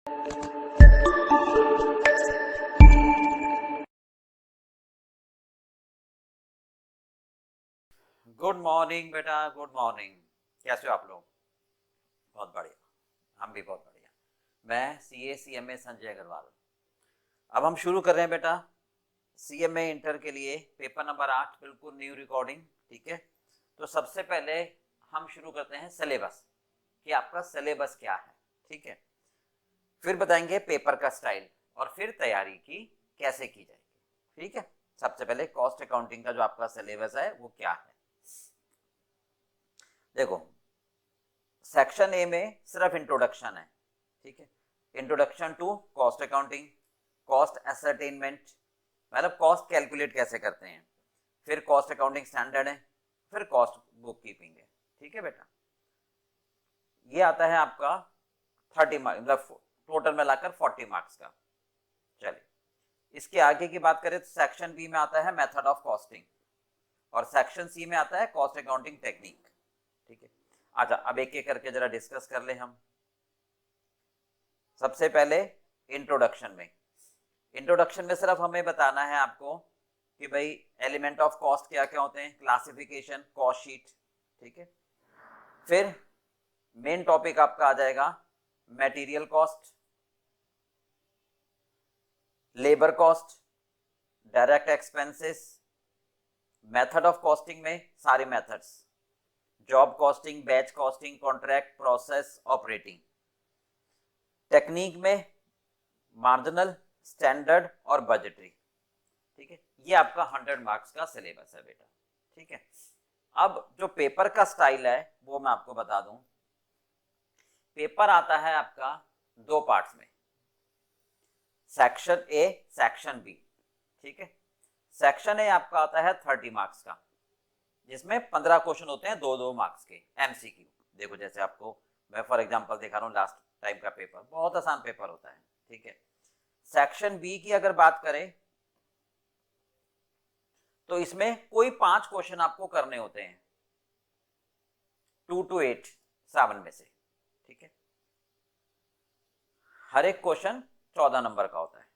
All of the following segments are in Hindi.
गुड मॉर्निंग बेटा, गुड मॉर्निंग। कैसे हो आप लोग? बहुत बढ़िया, हम भी बहुत बढ़िया। मैं CA CMA संजय अग्रवाल। अब हम शुरू कर रहे हैं बेटा CMA इंटर के लिए पेपर नंबर 8, बिल्कुल न्यू रिकॉर्डिंग। ठीक है, तो सबसे पहले हम शुरू करते हैं सिलेबस कि आपका सिलेबस क्या है। ठीक है, फिर बताएंगे पेपर का स्टाइल और फिर तैयारी की कैसे की जाएगी। ठीक है, सबसे पहले कॉस्ट अकाउंटिंग का जो आपका सिलेबस है वो क्या है। देखो, सेक्शन ए में सिर्फ इंट्रोडक्शन है। ठीक है, introduction to cost accounting, cost ascertainment, मतलब कॉस्ट कैलकुलेट कैसे करते हैं, फिर कॉस्ट अकाउंटिंग स्टैंडर्ड है, फिर कॉस्ट बुक कीपिंग है। ठीक है बेटा, ये आता है आपका 30 मार्क्स, मतलब टोटल मिलाकर 40 मार्क्स का। चलिए, इसके आगे की बात करें तो सेक्शन बी में आता है मेथड ऑफ कॉस्टिंग और सेक्शन सी में आता है कॉस्ट अकाउंटिंग टेक्निक। ठीक है, अच्छा अब एक एक करके जरा डिस्कस कर ले हम। सबसे पहले इंट्रोडक्शन में सिर्फ हमें बताना है आपको कि भाई एलिमेंट ऑफ कॉस्ट क्या क्या होते हैं, क्लासिफिकेशन, कॉस्ट शीट। ठीक है, फिर मेन टॉपिक आपका आ जाएगा material cost, labour cost, direct expenses, method of costing में सारे methods, job costing, batch costing, contract, process, operating. Technique में मार्जिनल, स्टैंडर्ड और बजटरी। ठीक है, ये आपका 100 मार्क्स का सिलेबस है बेटा। ठीक है, अब जो पेपर का स्टाइल है वो मैं आपको बता दूं। पेपर आता है आपका दो पार्ट्स में, सेक्शन ए, सेक्शन बी। ठीक है, सेक्शन ए आपका आता है 30 मार्क्स का, जिसमें 15 क्वेश्चन होते हैं 2-2 मार्क्स के MCQ। देखो जैसे आपको मैं फॉर एग्जांपल दिखा रहा हूँ, लास्ट टाइम का पेपर बहुत आसान पेपर होता है। ठीक है, सेक्शन बी की अगर बात करें तो इसमें कोई 5 क्वेश्चन आपको करने होते हैं, 2 to 8 7 में से। ठीक है, हर एक क्वेश्चन 14 नंबर का होता है।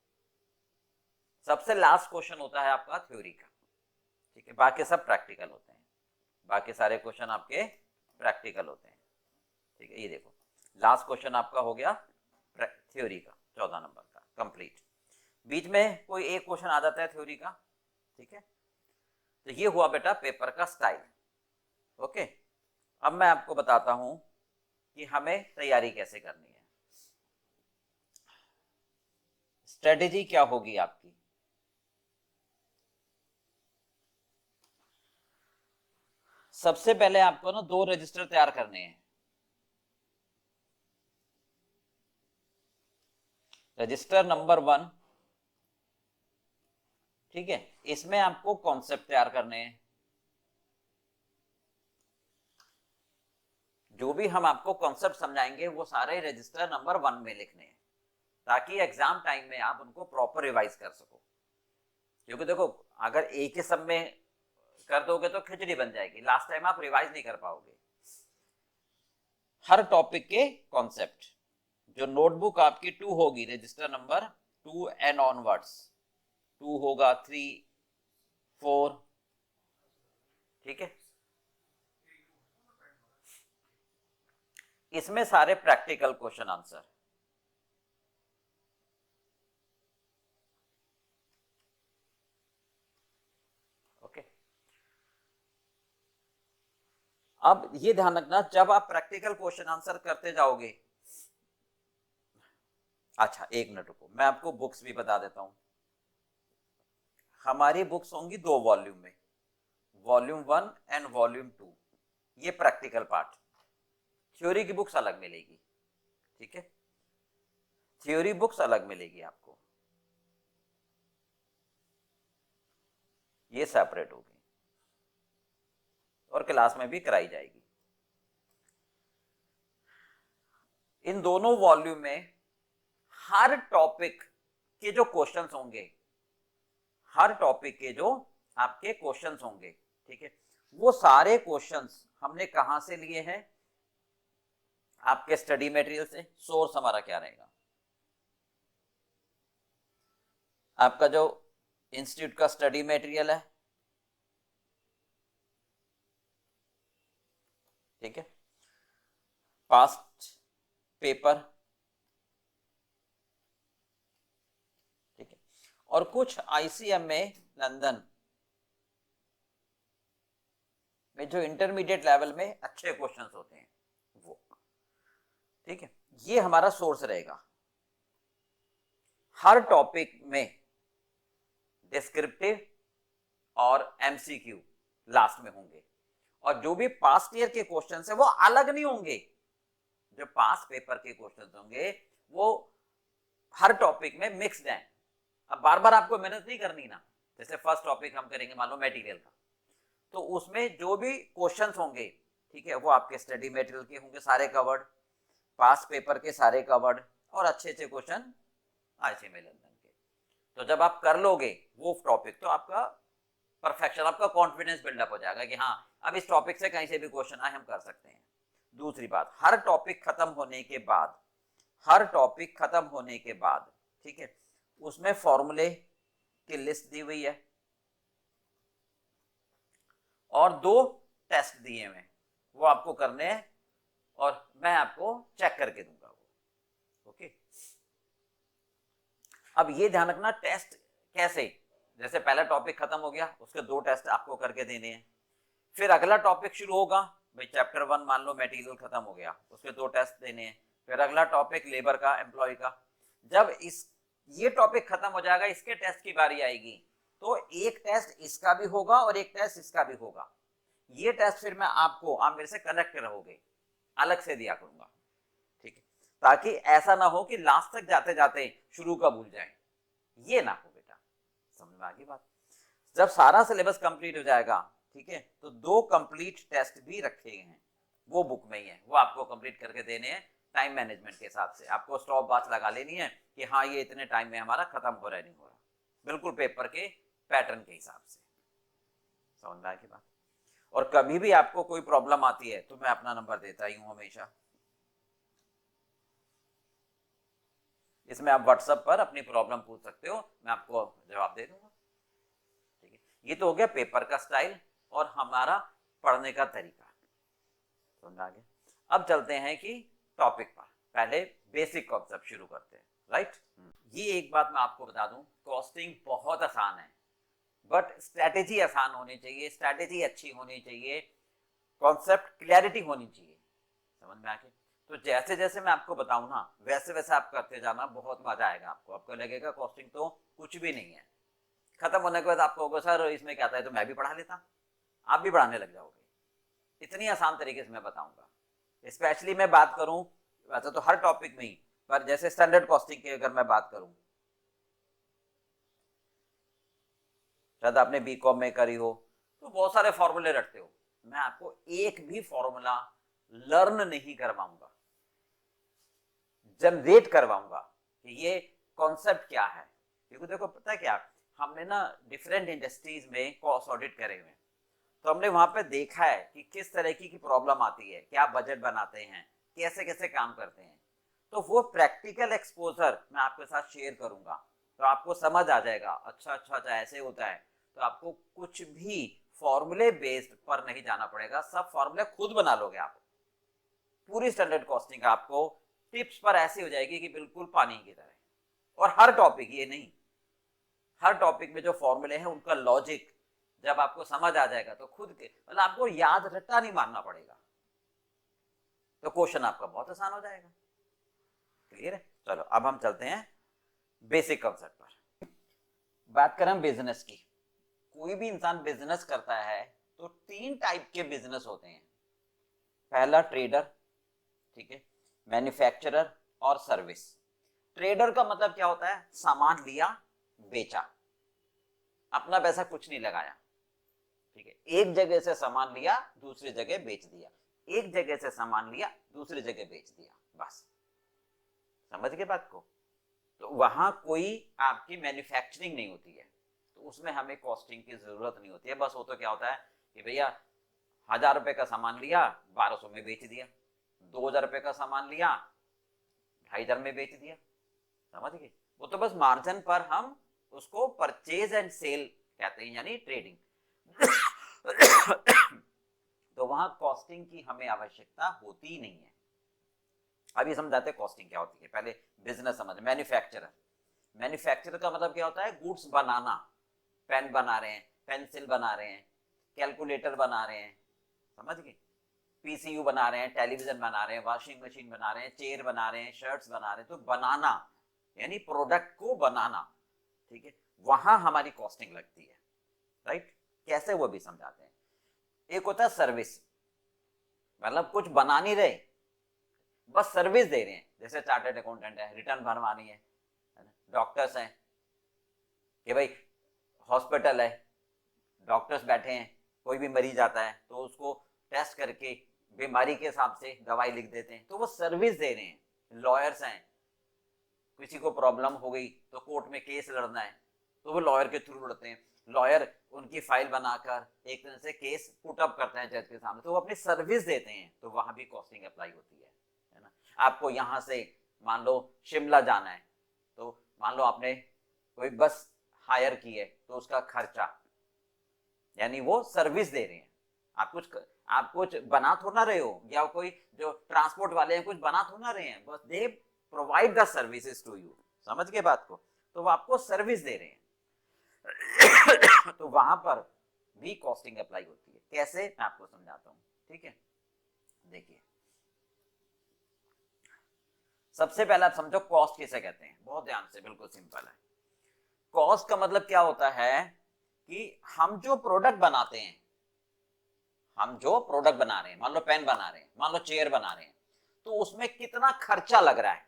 सबसे लास्ट क्वेश्चन होता है आपका थ्योरी का। ठीक है, बाकी सब प्रैक्टिकल होते हैं, बाकी सारे क्वेश्चन आपके प्रैक्टिकल होते हैं। ठीक है, ये देखो लास्ट क्वेश्चन आपका हो गया थ्योरी का 14 नंबर का कंप्लीट। बीच में कोई एक क्वेश्चन आ जाता है थ्योरी का। ठीक है, तो ये हुआ बेटा पेपर का स्टाइल। ओके, अब मैं आपको बताता हूं कि हमें तैयारी कैसे करनी है, स्ट्रेटेजी क्या होगी आपकी। सबसे पहले आपको ना 2 रजिस्टर तैयार करने हैं। रजिस्टर नंबर 1, ठीक है, इसमें आपको कॉन्सेप्ट तैयार करने हैं। जो भी हम आपको कॉन्सेप्ट समझाएंगे वो सारे रजिस्टर नंबर 1 में लिखने हैं, ताकि एग्जाम टाइम में आप उनको प्रॉपर रिवाइज कर सको। क्योंकि देखो, अगर एक ही सब में कर दोगे तो खिचड़ी बन जाएगी, लास्ट टाइम आप रिवाइज नहीं कर पाओगे। हर टॉपिक के कॉन्सेप्ट, जो नोटबुक आपकी 2 होगी, रजिस्टर नंबर 2 एंड ऑनवर्ड्स, 2 होगा, 3, 4। ठीक है, इसमें सारे प्रैक्टिकल क्वेश्चन आंसर। ओके, अब ये ध्यान रखना जब आप प्रैक्टिकल क्वेश्चन आंसर करते जाओगे। अच्छा एक मिनट रुको, मैं आपको बुक्स भी बता देता हूं। हमारी बुक्स होंगी 2 वॉल्यूम में, वॉल्यूम 1 एंड वॉल्यूम 2। ये प्रैक्टिकल पार्ट, थ्योरी की बुक्स अलग मिलेगी। ठीक है, थ्योरी बुक्स अलग मिलेगी आपको, ये सेपरेट होगी और क्लास में भी कराई जाएगी। इन दोनों वॉल्यूम में हर टॉपिक के जो क्वेश्चंस होंगे, हर टॉपिक के जो आपके क्वेश्चंस होंगे, ठीक है, वो सारे क्वेश्चंस हमने कहां से लिए हैं, आपके स्टडी मटेरियल से। सोर्स हमारा क्या रहेगा, आपका जो इंस्टीट्यूट का स्टडी मटेरियल है, ठीक है, पास्ट पेपर, ठीक है, और कुछ ICMA लंदन में जो इंटरमीडिएट लेवल में अच्छे क्वेश्चंस होते हैं वो, ठीक है, ये हमारा सोर्स रहेगा। हर टॉपिक में डिस्क्रिप्टिव और MCQ लास्ट में होंगे, और जो भी पास्ट ईयर के क्वेश्चंस है वो अलग नहीं होंगे। जो पास्ट पेपर के क्वेश्चंस होंगे वो हर टॉपिक में मिक्स्ड हैं। अब बार बार आपको मेहनत नहीं करनी ना, जैसे फर्स्ट टॉपिक हम करेंगे मान लो मटेरियल का, तो उसमें जो भी क्वेश्चंस होंगे, ठीक है, वो आपके स्टडी मटेरियल के होंगे सारे कवर्ड, पास्ट पेपर के सारे कवर्ड, और अच्छे अच्छे क्वेश्चन ICMA लंदन के। तो जब आप कर लोगे वो टॉपिक तो आपका परफेक्शन, आपका कॉन्फिडेंस बिल्डअप हो जाएगा कि हाँ अब इस टॉपिक से कहीं से भी क्वेश्चन आए हम कर सकते हैं। दूसरी बात, हर टॉपिक खत्म होने के बाद, हर टॉपिक खत्म होने के बाद, ठीक है, उसमें फॉर्मूले की लिस्ट दी हुई है और 2 टेस्ट दिए हुए, वो आपको करने हैं और मैं आपको चेक करके दूंगा वो। ओके, अब ये ध्यान रखना टेस्ट कैसे, जैसे पहला टॉपिक खत्म हो गया उसके 2 टेस्ट आपको करके देने हैं, फिर अगला टॉपिक शुरू होगा, भाई चैप्टर 1 मान लो मटेरियल खत्म हो गया उसके 2 टेस्ट देने हैं, फिर अगला टॉपिक लेबर का, एम्प्लॉय का। जब ये टॉपिक खत्म हो जाएगा इसके टेस्ट की बारी आएगी, तो एक टेस्ट इसका भी होगा और एक टेस्ट इसका भी होगा। ये टेस्ट फिर मैं आपको, आप मेरे से कनेक्ट रहोगे, अलग से दिया करूंगा, ठीक है, ताकि ऐसा ना हो कि लास्ट तक जाते जाते शुरू का भूल जाए, ये ना हो बेटा। समझ में आ गई बात? जब सारा सिलेबस कंप्लीट हो जाएगा, ठीक है, तो 2 कंप्लीट टेस्ट भी रखे गए हैं, वो बुक में ही है, वो आपको कंप्लीट करके देने हैं टाइम मैनेजमेंट के हिसाब से। आपको स्टॉप वॉच लगा लेनी है कि हाँ ये इतने टाइम में हमारा खत्म हो रहा है, नहीं हो रहा, बिल्कुल पेपर के पैटर्न के हिसाब से। समझ में आ गई बात? और कभी भी आपको कोई प्रॉब्लम आती है तो मैं अपना नंबर देता ही हूं हमेशा, इसमें आप व्हाट्सएप पर अपनी प्रॉब्लम पूछ सकते हो, मैं आपको जवाब दे दूंगा, ठीक है। ये तो हो गया पेपर का स्टाइल और हमारा पढ़ने का तरीका, समझ आ गया? अब चलते हैं कि टॉपिक पर, पहले बेसिक कॉन्सेप्ट शुरू करते हैं, राइट। ये एक बात मैं आपको बता दूं, कॉस्टिंग बहुत आसान है, बट स्ट्रैटेजी आसान होनी चाहिए, स्ट्रैटेजी अच्छी होनी चाहिए, कॉन्सेप्ट क्लैरिटी होनी चाहिए। समझ में आ गया? तो जैसे जैसे मैं आपको बताऊं ना वैसे वैसे आप करते जाना, बहुत मजा आएगा आपको। आपको लगेगा कॉस्टिंग तो कुछ भी नहीं है, खत्म होने के बाद आपको होगा सर इसमें क्या आता है, तो मैं भी पढ़ा लेता, आप भी पढ़ाने लग जाओगे। इतनी आसान तरीके से मैं बताऊंगा। स्पेशली मैं बात करूं वैसे तो हर टॉपिक में ही, पर जैसे स्टैंडर्ड कॉस्टिंग की अगर मैं बात करूं, शायद आपने बीकॉम में करी हो तो बहुत सारे फॉर्मूले रखते हो, मैं आपको एक भी फॉर्मूला लर्न नहीं करवाऊंगा, जनरेट करवाऊंगा कि ये कॉन्सेप्ट क्या है। क्योंकि देखो पता है क्या, हमने ना डिफरेंट इंडस्ट्रीज में कॉस्ट ऑडिट करे हुए हैं, तो हमने वहां पे देखा है कि किस तरह की प्रॉब्लम आती है, क्या बजट बनाते हैं, कैसे कैसे काम करते हैं। तो वो प्रैक्टिकल एक्सपोजर मैं आपके साथ शेयर करूंगा, तो आपको समझ आ जाएगा अच्छा अच्छा अच्छा ऐसे होता है। तो आपको कुछ भी फॉर्मूले बेस्ड पर नहीं जाना पड़ेगा, सब फॉर्मूले खुद बना लोगे आप। पूरी स्टैंडर्ड कॉस्टिंग आपको टिप्स पर ऐसी हो जाएगी कि बिल्कुल पानी की तरह। और हर टॉपिक, ये नहीं, हर टॉपिक में जो फॉर्मूले हैं उनका लॉजिक जब आपको समझ आ जाएगा तो खुद के मतलब आपको याद रट्टा नहीं मारना पड़ेगा, तो क्वेश्चन आपका बहुत आसान हो जाएगा। क्लियर है? चलो अब हम चलते हैं बेसिक कॉन्सेप्ट पर। बात करें बिजनेस की, कोई भी इंसान बिजनेस करता है तो 3 टाइप के बिजनेस होते हैं। पहला ट्रेडर, ठीक है, मैन्युफैक्चरर और सर्विस। ट्रेडर का मतलब क्या होता है, सामान लिया बेचा, अपना पैसा कुछ नहीं लगाया, ठीक है, एक जगह से सामान लिया दूसरी जगह बेच दिया, एक जगह से सामान लिया दूसरी जगह बेच दिया, बस। समझ गए बात को? तो वहां कोई आपकी मैन्युफैक्चरिंग नहीं होती है, तो उसमें हमें कॉस्टिंग की जरूरत नहीं होती है। बस वो तो क्या होता है कि भैया 1000 रुपए का सामान लिया 1200 में बेच दिया, 2000 रुपए का सामान लिया 2500 में बेच दिया, समझ गए? वो तो बस मार्जिन पर हम उसको परचेज एंड सेल कहते हैं, यानी ट्रेडिंग। तो वहां कॉस्टिंग की हमें आवश्यकता होती नहीं है। अभी समझाते हैं कॉस्टिंग क्या होती है। पहले बिजनेस समझ। मैन्युफैक्चरर, मैन्युफैक्चरर का मतलब क्या होता है? गुड्स बनाना। पेन बना रहे हैं, पेंसिल बना रहे हैं, कैलकुलेटर बना रहे हैं, समझ गए, पीसीयू बना रहे हैं, टेलीविजन बना रहे हैं, वॉशिंग मशीन बना रहे हैं, चेयर बना रहे हैं, शर्ट्स बना रहे हैं। तो बनाना यानी प्रोडक्ट को बनाना, ठीक है, वहां हमारी कॉस्टिंग लगती है, राइट। कैसे, वो भी समझाते हैं। एक होता है सर्विस, मतलब कुछ बना नहीं रहे, बस सर्विस दे रहे हैं। जैसे चार्टर्ड अकाउंटेंट है, रिटर्न भरवानी है, डॉक्टर्स हैं कि भाई हॉस्पिटल है, डॉक्टर्स बैठे हैं, कोई भी मरीज आता है तो उसको टेस्ट करके बीमारी के हिसाब से दवाई लिख देते हैं, तो वो सर्विस दे रहे हैं। लॉयर्स हैं, किसी को प्रॉब्लम हो गई तो कोर्ट में केस लड़ना है तो वो लॉयर के थ्रू लड़ते हैं। लॉयर उनकी फाइल बनाकर एक तरह से केस पुट अप करते हैं जज के सामने, तो वो अपनी सर्विस देते हैं, तो वहां भी कॉस्टिंग अप्लाई होती है ना। आपको यहाँ से मान लो शिमला जाना है, तो मान लो आपने कोई बस हायर की है, तो उसका खर्चा, यानी वो सर्विस दे रहे हैं। आप कुछ बना थोड़ा रहे हो, या कोई जो ट्रांसपोर्ट वाले हैं कुछ बना थोड़ा रहे हैं, बस they provide the services to you. समझ गए बात को? तो वो आपको सर्विस दे रहे हैं। तो वहां पर भी कॉस्टिंग अप्लाई होती है। कैसे, मैं आपको समझाता हूं, ठीक है। देखिए, सबसे पहले आप समझो कॉस्ट किसे कहते हैं, बहुत ध्यान से, बिल्कुल सिंपल है। कॉस्ट का मतलब क्या होता है कि हम जो प्रोडक्ट बनाते हैं, हम जो प्रोडक्ट बना रहे हैं, मान लो पेन बना रहे हैं, मान लो चेयर बना रहे हैं, तो उसमें कितना खर्चा लग रहा है,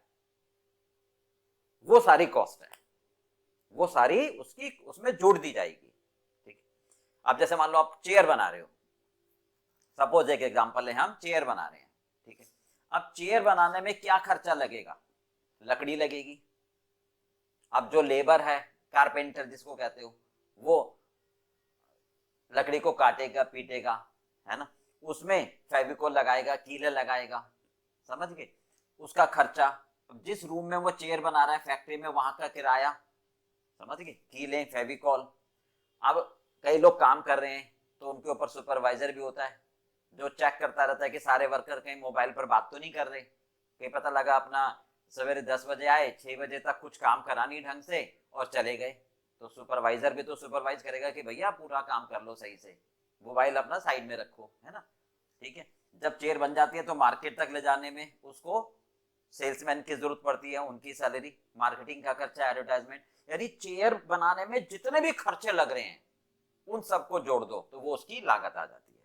वो सारी कॉस्ट है, वो सारी उसकी उसमें जोड़ दी जाएगी, ठीक। अब जैसे मान लो आप चेयर बना रहे हो, सपोज एक एग्जांपल है, हम चेयर बना रहे हैं, ठीक है। अब चेयर बनाने में क्या खर्चा लगेगा? लकड़ी लगेगी। अब जो लेबर है, कारपेंटर जिसको कहते हो, वो लकड़ी को काटेगा, पीटेगा, है ना, उसमें फेविकोल लगाएगा, कीले लगाएगा, समझ गए, उसका खर्चा। जिस रूम में वो चेयर बना रहा है फैक्ट्री में, वहां का किराया, समझ गए, कीले, फेविकोल। अब कई लोग काम कर रहे हैं तो उनके ऊपर सुपरवाइजर भी होता है, जो चेक करता रहता है कि सारे वर्कर कहीं मोबाइल पर बात तो नहीं कर रहे। कहीं पता लगा अपना सवेरे 10 बजे आए, 6 बजे तक कुछ काम करा नहीं ढंग से और चले गए, तो सुपरवाइजर भी तो सुपरवाइज करेगा कि भैया पूरा काम कर लो सही से, मोबाइल अपना साइड में रखो, है ना, ठीक है। जब चेयर बन जाती है तो मार्केट तक ले जाने में उसको सेल्समैन की जरूरत पड़ती है, उनकी सैलरी, मार्केटिंग का खर्चा, एडवर्टाइजमेंट, यानी चेयर बनाने में जितने भी खर्चे लग रहे हैं उन सबको जोड़ दो तो वो उसकी लागत आ जाती है।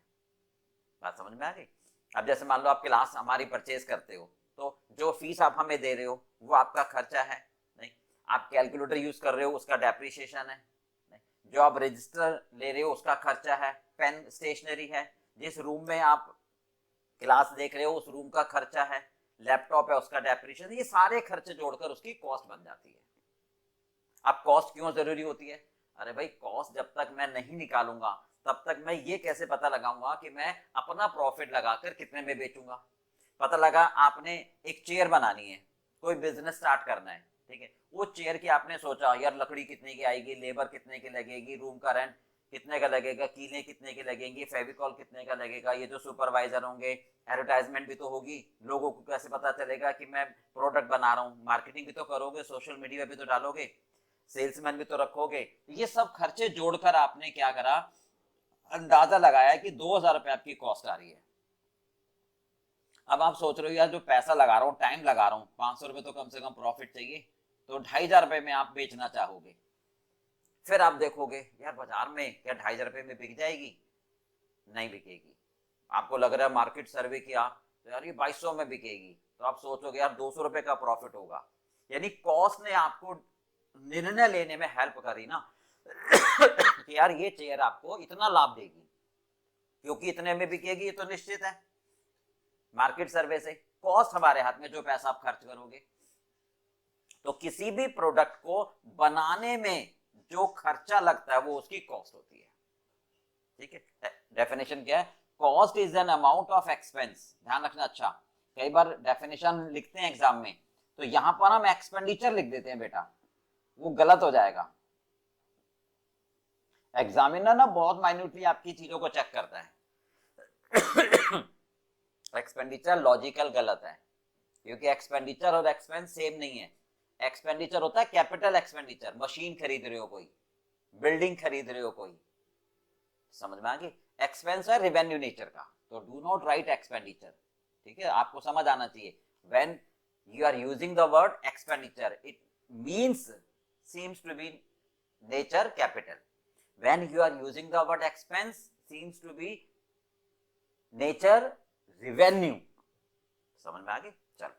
बात समझ में आ गई? अब जैसे मान लो आप क्लास हमारी परचेज करते हो, तो जो फीस आप हमें दे रहे हो वो आपका खर्चा है, नहीं। आप कैलकुलेटर यूज कर रहे हो, उसका डेप्रिसिएशन है, नहीं। जो आप रजिस्टर ले रहे हो उसका खर्चा है, पेन स्टेशनरी है, जिस रूम में आप क्लास देख रहे हो उस रूम का खर्चा है, लैपटॉप है उसका डेप्रिसिएशन, ये सारे खर्चे जोड़कर उसकी कॉस्ट बन जाती है। अब कॉस्ट क्यों जरूरी होती है? अरे भाई, कॉस्ट जब तक मैं नहीं निकालूंगा तब तक मैं ये कैसे पता लगाऊंगा कि मैं अपना प्रॉफिट लगाकर कितने में बेचूंगा। पता लगा आपने एक चेयर बनानी है, कोई बिजनेस स्टार्ट करना है, ठीक है, वो चेयर की आपने सोचा यार लकड़ी कितने की आएगी, लेबर कितने की लगेगी, रूम का रेंट कितने का लगेगा, कीले कितने की लगेंगी, फेविकॉल कितने का लगेगा, ये जो सुपरवाइजर होंगे, एडवर्टाइजमेंट भी तो होगी, लोगों को कैसे पता चलेगा कि मैं प्रोडक्ट बना रहा हूँ, मार्केटिंग भी तो करोगे, सोशल मीडिया भी तो डालोगे, सेल्समैन भी तो रखोगे। ये सब खर्चे जोड़कर आपने क्या करा, अंदाजा लगाया कि 2000 रुपए आपकी कॉस्ट आ रही है। अब आप सोच रहे हो यार जो पैसा लगा रहा हूँ, टाइम लगा रहा हूँ, 500 रुपए तो कम से कम प्रॉफिट चाहिए, तो 2500 रुपए में आप बेचना चाहोगे। फिर आप देखोगे यार बाजार में क्या 2500 रुपए में बिक जाएगी? नहीं बिकेगी। आपको लग रहा है मार्केट सर्वे किया तो यार ये 2200 में बिकेगी, तो आप सोचोगे यार 200 रुपए का प्रॉफिट होगा। यानी कॉस्ट ने आपको निर्णय लेने में हेल्प करी ना कि यार ये चेयर आपको इतना लाभ देगी, क्योंकि इतने में बिकेगी, ये तो निश्चित है मार्केट सर्वे से। कॉस्ट हमारे हाथ में, जो पैसा आप खर्च करोगे। तो किसी भी प्रोडक्ट को बनाने में जो खर्चा लगता है वो उसकी कॉस्ट होती है, ठीक है। डेफिनेशन क्या है? Cost is an amount of expense. ध्यान रखना, अच्छा कई बार डेफिनेशन लिखते हैं एग्जाम में तो यहां पर हम एक्सपेंडिचर लिख देते हैं बेटा, वो गलत हो जाएगा। एग्जामिनर ना बहुत माइन्यूटली आपकी चीजों को चेक करता है। एक्सपेंडिचर लॉजिकल गलत है, क्योंकि एक्सपेंडिचर और एक्सपेंस सेम नहीं है। एक्सपेंडिचर होता है कैपिटल एक्सपेंडिचर, मशीन खरीद रहे हो कोई, बिल्डिंग खरीद रहे हो कोई, समझ में आ गई। एक्सपेंस है रेवेन्यू नेचर का, तो डू नॉट राइट एक्सपेंडिचर, ठीक है, आपको समझ आना चाहिए। When you are using the word expenditure it means seems to be nature capital, when you are using the word expense seems to be nature revenue, समझ में आ गई। चल,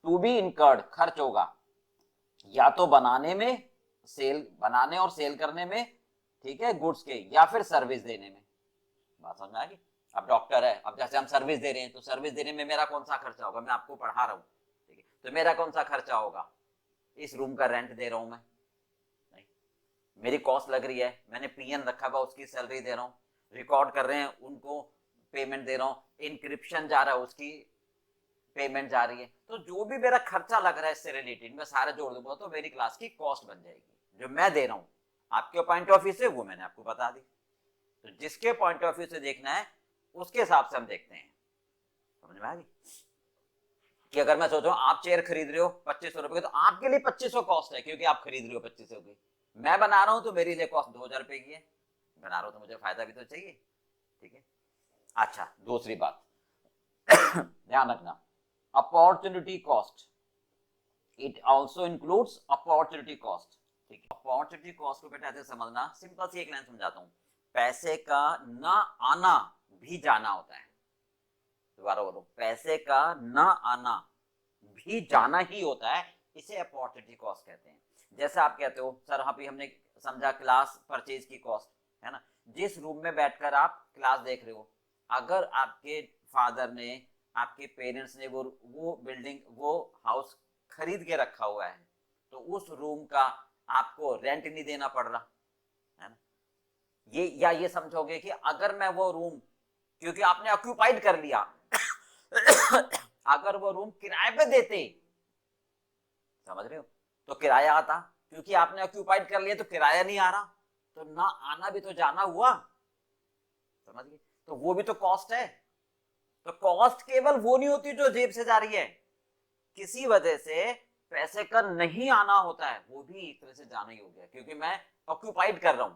टू बी इनकर्ड खर्च होगा या तो बनाने में, सेल बनाने और सेल करने में, ठीक है, गुड्स के, या फिर सर्विस देने में। बात समझ में आ गई। अब डॉक्टर है, अब जैसे हम सर्विस दे रहे हैं, तो सर्विस देने में मेरा कौन सा खर्चा होगा, मैं आपको पढ़ा रहा हूँ, ठीक है, तो मेरा कौन सा खर्चा होगा, इस रूम का रेंट दे रहा हूं मैं, नहीं, मेरी कॉस्ट लग रही है, मैंने पीएन रखा हुआ उसकी सैलरी दे रहा हूँ, रिकॉर्ड कर रहे हैं उनको पेमेंट दे रहा हूँ, इंक्रिप्शन जा रहा है उसकी पेमेंट जा रही है, तो जो भी मेरा खर्चा लग रहा है इससे रिलेटेड मैं सारा जोड़ दूंगा तो मेरी क्लास की कॉस्ट बन जाएगी। जो मैं दे रहा हूँ आपके पॉइंट ऑफ व्यू से वो मैंने आपको बता दी, तो जिसके पॉइंट ऑफ व्यू से देखना है उसके हिसाब से हम देखते हैं। समझ में आ गई कि अगर मैं सोचूं आप चेयर खरीद रहे हो 2500 रुपए की, तो आपके लिए 2500 कॉस्ट है क्योंकि आप खरीद रहे हो 2500 की, मैं बना रहा हूं तो मेरे लिए कॉस्ट 2000 रुपए की है, बना रहा हूं तो मुझे फायदा भी तो चाहिए, ठीक है। अच्छा, दूसरी बात ध्यान रखना, opportunity cost, it also includes opportunity cost, ठीक है। अपॉर्चुनिटी कॉस्ट को बेटा ऐसे समझना, सिंपल सी एक लाइन समझाता हूं, पैसे का ना आना भी जाना होता है, दोबारा बोलो, पैसे का ना आना भी जाना ही होता है, इसे अपॉर्चुनिटी कॉस्ट कहते हैं। जैसे आप कहते हो सर अभी हमने समझा क्लास परचेज की कॉस्ट, है ना, जिस रूम में बैठकर आप क्लास देख रहे हो, अगर आपके फादर ने, आपके पेरेंट्स ने वो बिल्डिंग, वो हाउस खरीद के रखा हुआ है, तो उस रूम का आपको रेंट नहीं देना पड़ रहा है ना। ये या ये समझोगे कि अगर मैं वो रूम, क्योंकि आपने ऑक्यूपाइड कर लिया अगर वो रूम किराए पे देते, समझ रहे हो, तो किराया आता, क्योंकि आपने ऑक्यूपाइड कर लिया तो किराया नहीं आ रहा, तो ना आना भी तो जाना हुआ, समझ गए, तो वो भी तो कॉस्ट है। तो कॉस्ट केवल वो नहीं होती जो जेब से जा रही है, किसी वजह से पैसे का नहीं आना होता है, वो भी एक तरह से जाना ही हो गया, क्योंकि मैं ऑक्यूपाइड कर रहा हूं,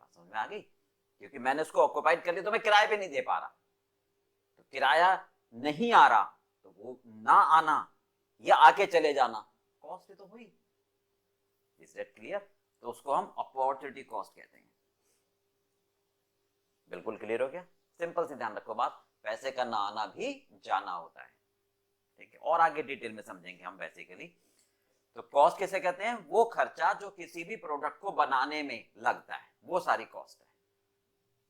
समझ में आ गई, क्योंकि मैंने उसको ऑक्यूपाइड कर लिया तो मैं किराए पे नहीं दे पा रहा, तो किराया नहीं आ रहा, तो वो ना आना या आके चले जाना कॉस्ट तो हुई। Is that clear? तो उसको हम अपॉर्चुनिटी कॉस्ट कहते हैं। बिल्कुल क्लियर हो गया? सिंपल से ध्यान रखो बात, पैसे का ना आना भी जाना होता है, ठीक है, और आगे डिटेल में समझेंगे हम बेसिकली। तो कॉस्ट किसे कहते हैं? वो खर्चा जो किसी भी प्रोडक्ट को बनाने में लगता है, वो सारी कॉस्ट है।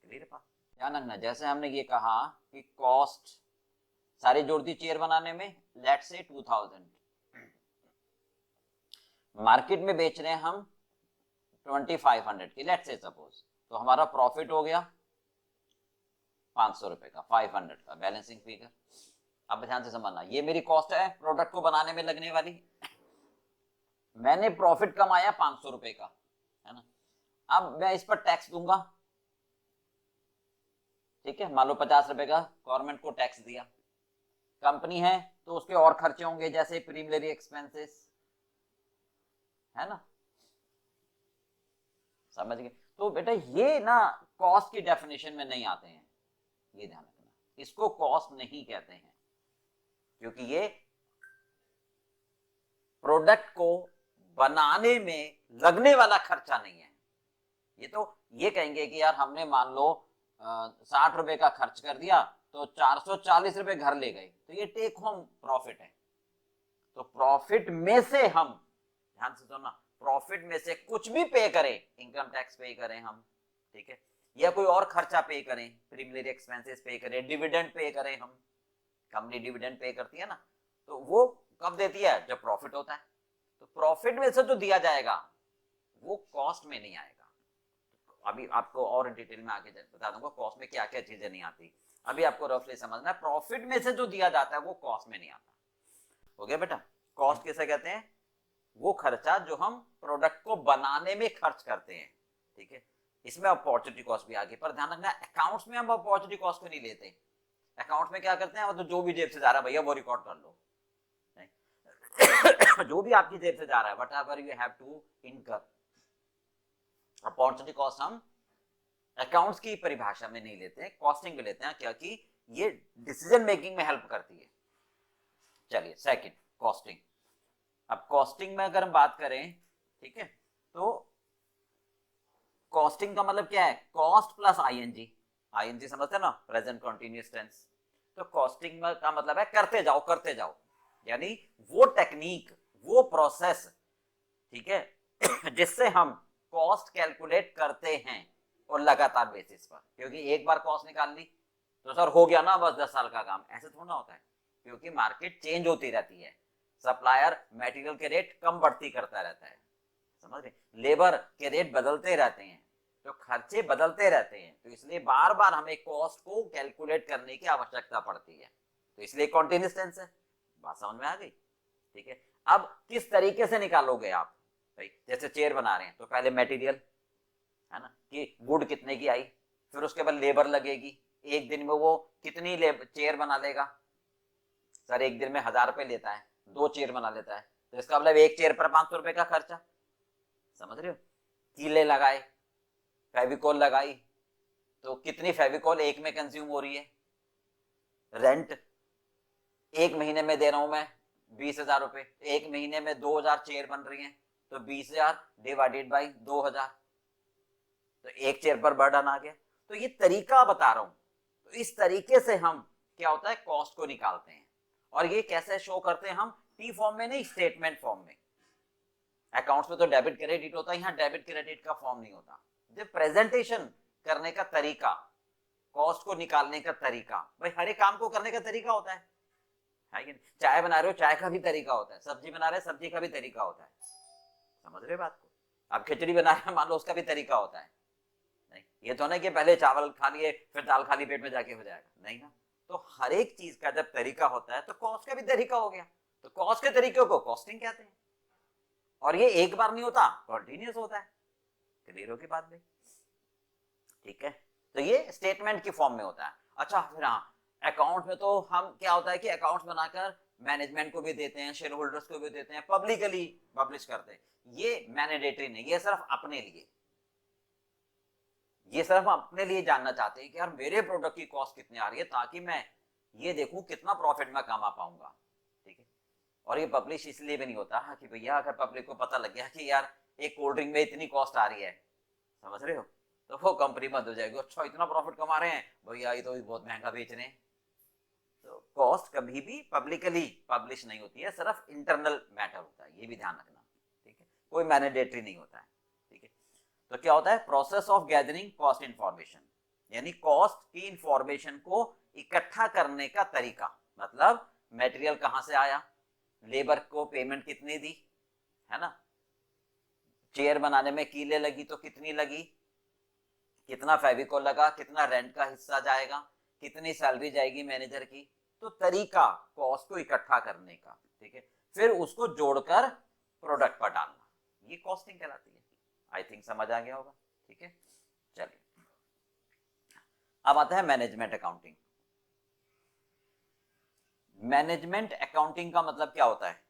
क्लियर बात? ध्यान रखना, जैसे हमने ये कहा कि कॉस्ट सारी जोड़ दी चेयर बनाने में, लेट्स से 2000, मार्केट में बेच रहे हैं हम 2500 की, लेट्स से सपोज, तो हमारा प्रॉफिट हो गया 500 रुपए का, 500 का बैलेंसिंग फिगर। अब ध्यान से समझना, ये मेरी कॉस्ट है प्रोडक्ट को बनाने में लगने वाली, मैंने प्रॉफिट कमाया 500 रुपए का, है ना, अब मैं इस पर टैक्स दूंगा, ठीक है, मान लो 50 रुपए का गवर्नमेंट को टैक्स दिया, कंपनी है तो उसके और खर्चे होंगे जैसे प्रीमियरी एक्सपेंसेस, है ना, समझ गए। तो बेटा ये ना कॉस्ट की डेफिनेशन में नहीं आते हैं, ये ध्यान रखना, इसको कॉस्ट नहीं कहते हैं, क्योंकि ये प्रोडक्ट को बनाने में लगने वाला खर्चा नहीं है। ये तो ये कहेंगे कि यार हमने मान लो 60 रुपए का खर्च कर दिया तो 440 रुपए घर ले गए, तो ये टेक होम प्रॉफिट है। तो प्रॉफिट में से हम, ध्यान से सुनना, प्रॉफिट में से कुछ भी पे करें, इनकम टैक्स पे करें हम, ठीक है, या कोई और खर्चा पे करें, प्रीमियरी एक्सपेंसेस पे करें, डिविडेंड पे करें, हम कंपनी डिविडेंड पे करती है ना, तो वो कब देती है? जब प्रॉफिट होता है। तो प्रॉफिट में से जो दिया जाएगा वो कॉस्ट में नहीं आएगा। अभी आपको और डिटेल में आगे बता दूंगा कॉस्ट में क्या क्या चीजें नहीं आती, अभी आपको रफली समझना है, प्रॉफिट में से जो दिया जाता है वो कॉस्ट में नहीं आता। हो गया बेटा? कॉस्ट किसे कहते हैं? वो खर्चा जो हम प्रोडक्ट को बनाने में खर्च करते हैं, ठीक है, इसमें अपॉर्चुनिटी कॉस्ट भी आ गई, पर ध्यान रखना अकाउंट्स में हम अपॉर्चुनिटी कॉस्ट को नहीं लेते। अकाउंट्स में क्या करते हैं, वो तो जो भी जेब से जा रहा है भैया वो रिकॉर्ड कर लो, जो भी आपकी जेब से जा रहा है whatever you have to incur. Opportunity cost हम अकाउंट्स की परिभाषा में नहीं लेते हैं, कॉस्टिंग में लेते हैं, क्योंकि ये डिसीजन मेकिंग में हेल्प करती है। चलिए सेकंड कॉस्टिंग। अब कॉस्टिंग में अगर हम बात करें, ठीक है, तो कॉस्टिंग का मतलब क्या है, कॉस्ट प्लस आईएनजी। आईएनजी समझते हैं ना, प्रेजेंट कंटीन्यूअस टेंस। तो कॉस्टिंग का मतलब है करते जाओ करते जाओ, यानी वो टेक्निक, वो प्रोसेस, ठीक है, जिससे हम कॉस्ट कैलकुलेट करते हैं और लगातार बेसिस पर। क्योंकि एक बार कॉस्ट निकाल ली तो सर हो गया ना बस 10 साल का काम, ऐसे थोड़ा होता है, क्योंकि मार्केट चेंज होती रहती है, सप्लायर मटेरियल के रेट कम बढ़ती करता रहता है, समझ रहे, लेबर के रेट बदलते रहते हैं, तो खर्चे बदलते रहते हैं, तो इसलिए बार बार हमें कॉस्ट को कैलकुलेट करने की आवश्यकता पड़ती है। तो इसलिए कॉन्टिन्यूअस टेंस है। बात समझ में आ गई, ठीक है। अब किस तरीके से निकालोगे आप, भाई जैसे चेयर बना रहे हैं तो पहले मटेरियल है ना, कि वुड कितने की आई, फिर उसके बाद लेबर लगेगी, एक दिन में वो कितनी चेयर बना लेगा, सर एक दिन में 1000 रुपए लेता है, 2 चेयर बना लेता है, तो इसका मतलब एक चेयर पर 500 रुपए का खर्चा, समझ रहे हो। कीले लगाए, फेविकोल लगाई, तो कितनी फेविकोल एक में कंज्यूम हो रही है। रेंट एक महीने में दे रहा हूं मैं 20,000 रुपए, एक महीने में 2000 चेयर बन रही हैं, तो 20,000 डिवाइडेड बाई 2000, तो एक चेयर पर बर्डन आ गया। तो ये तरीका बता रहा हूं, तो इस तरीके से हम क्या होता है कॉस्ट को निकालते हैं। और ये कैसे शो करते हैं हम, टी फॉर्म में नहीं, स्टेटमेंट फॉर्म में। अकाउंट्स में तो डेबिट क्रेडिट होता है, यहाँ डेबिट क्रेडिट का फॉर्म नहीं होता। जब प्रेजेंटेशन करने का तरीका, कॉस्ट को निकालने का तरीका, भाई हर एक काम को करने का तरीका होता है कि नहीं? चाय बना रहे हो चाय का भी तरीका होता है, सब्जी बना रहे हैं सब्जी का भी तरीका होता है, समझ रहे बात को। आप खिचड़ी बना रहे हैं मान लो, उसका भी तरीका होता है। नहीं ये तो नहीं कि पहले चावल खा लिए फिर दाल खाली पेट में जाके हो जाएगा, नहीं ना। तो हर एक चीज का जब तरीका होता है तो कॉस्ट का भी तरीका हो गया, तो कॉस्ट के तरीके को कॉस्टिंग कहते हैं। और ये एक बार नहीं होता, कॉन्टिन्यूस होता है। क्लियर हो की बात भाई, ठीक है। तो ये स्टेटमेंट की फॉर्म में होता है। अच्छा फिर हाँ, अकाउंट में तो हम क्या होता है कि अकाउंट्स बनाकर मैनेजमेंट को भी देते हैं, शेयर होल्डर्स को भी देते हैं, पब्लिकली पब्लिश करते हैं। ये मैंडेटरी नहीं, ये सिर्फ अपने लिए, ये सिर्फ अपने लिए जानना चाहते हैं कि यार मेरे प्रोडक्ट की कॉस्ट कितनी आ रही है, ताकि मैं ये देखूं कितना प्रॉफिट में कमा पाऊंगा, ठीक है। और ये पब्लिश इसलिए भी नहीं होता कि भैया अगर पब्लिक को पता लग गया कि यार एक कोल्ड ड्रिंक में इतनी कॉस्ट आ रही है, समझ रहे हो, तो वो कंपनी बंद हो जाएगी, अच्छा इतना प्रॉफिट कमा रहे हैं भैया, ये तो बहुत महंगा बेच रहे हैं। तो कॉस्ट कभी भी पब्लिकली पब्लिश नहीं होती है, सिर्फ इंटरनल मैटर होता है, ये भी ध्यान रखना, ठीक है, कोई मैंडेटरी नहीं होता है, ठीक है। तो क्या होता है, process of gathering cost information, यानी कॉस्ट की इंफॉर्मेशन को इकट्ठा करने का तरीका, मतलब मटेरियल कहां से आया, लेबर को पेमेंट कितनी दी, है ना, चेयर बनाने में कीले लगी तो कितनी लगी, कितना फेविकोल लगा, कितना रेंट का हिस्सा जाएगा, कितनी सैलरी जाएगी मैनेजर की। तो तरीका कॉस्ट को इकट्ठा करने का, ठीक है, फिर उसको जोड़कर प्रोडक्ट पर डालना, ये कॉस्टिंग कहलाती है। आई थिंक समझ आ गया होगा, ठीक है। चलिए अब आता है मैनेजमेंट अकाउंटिंग। मैनेजमेंट अकाउंटिंग का मतलब क्या होता है,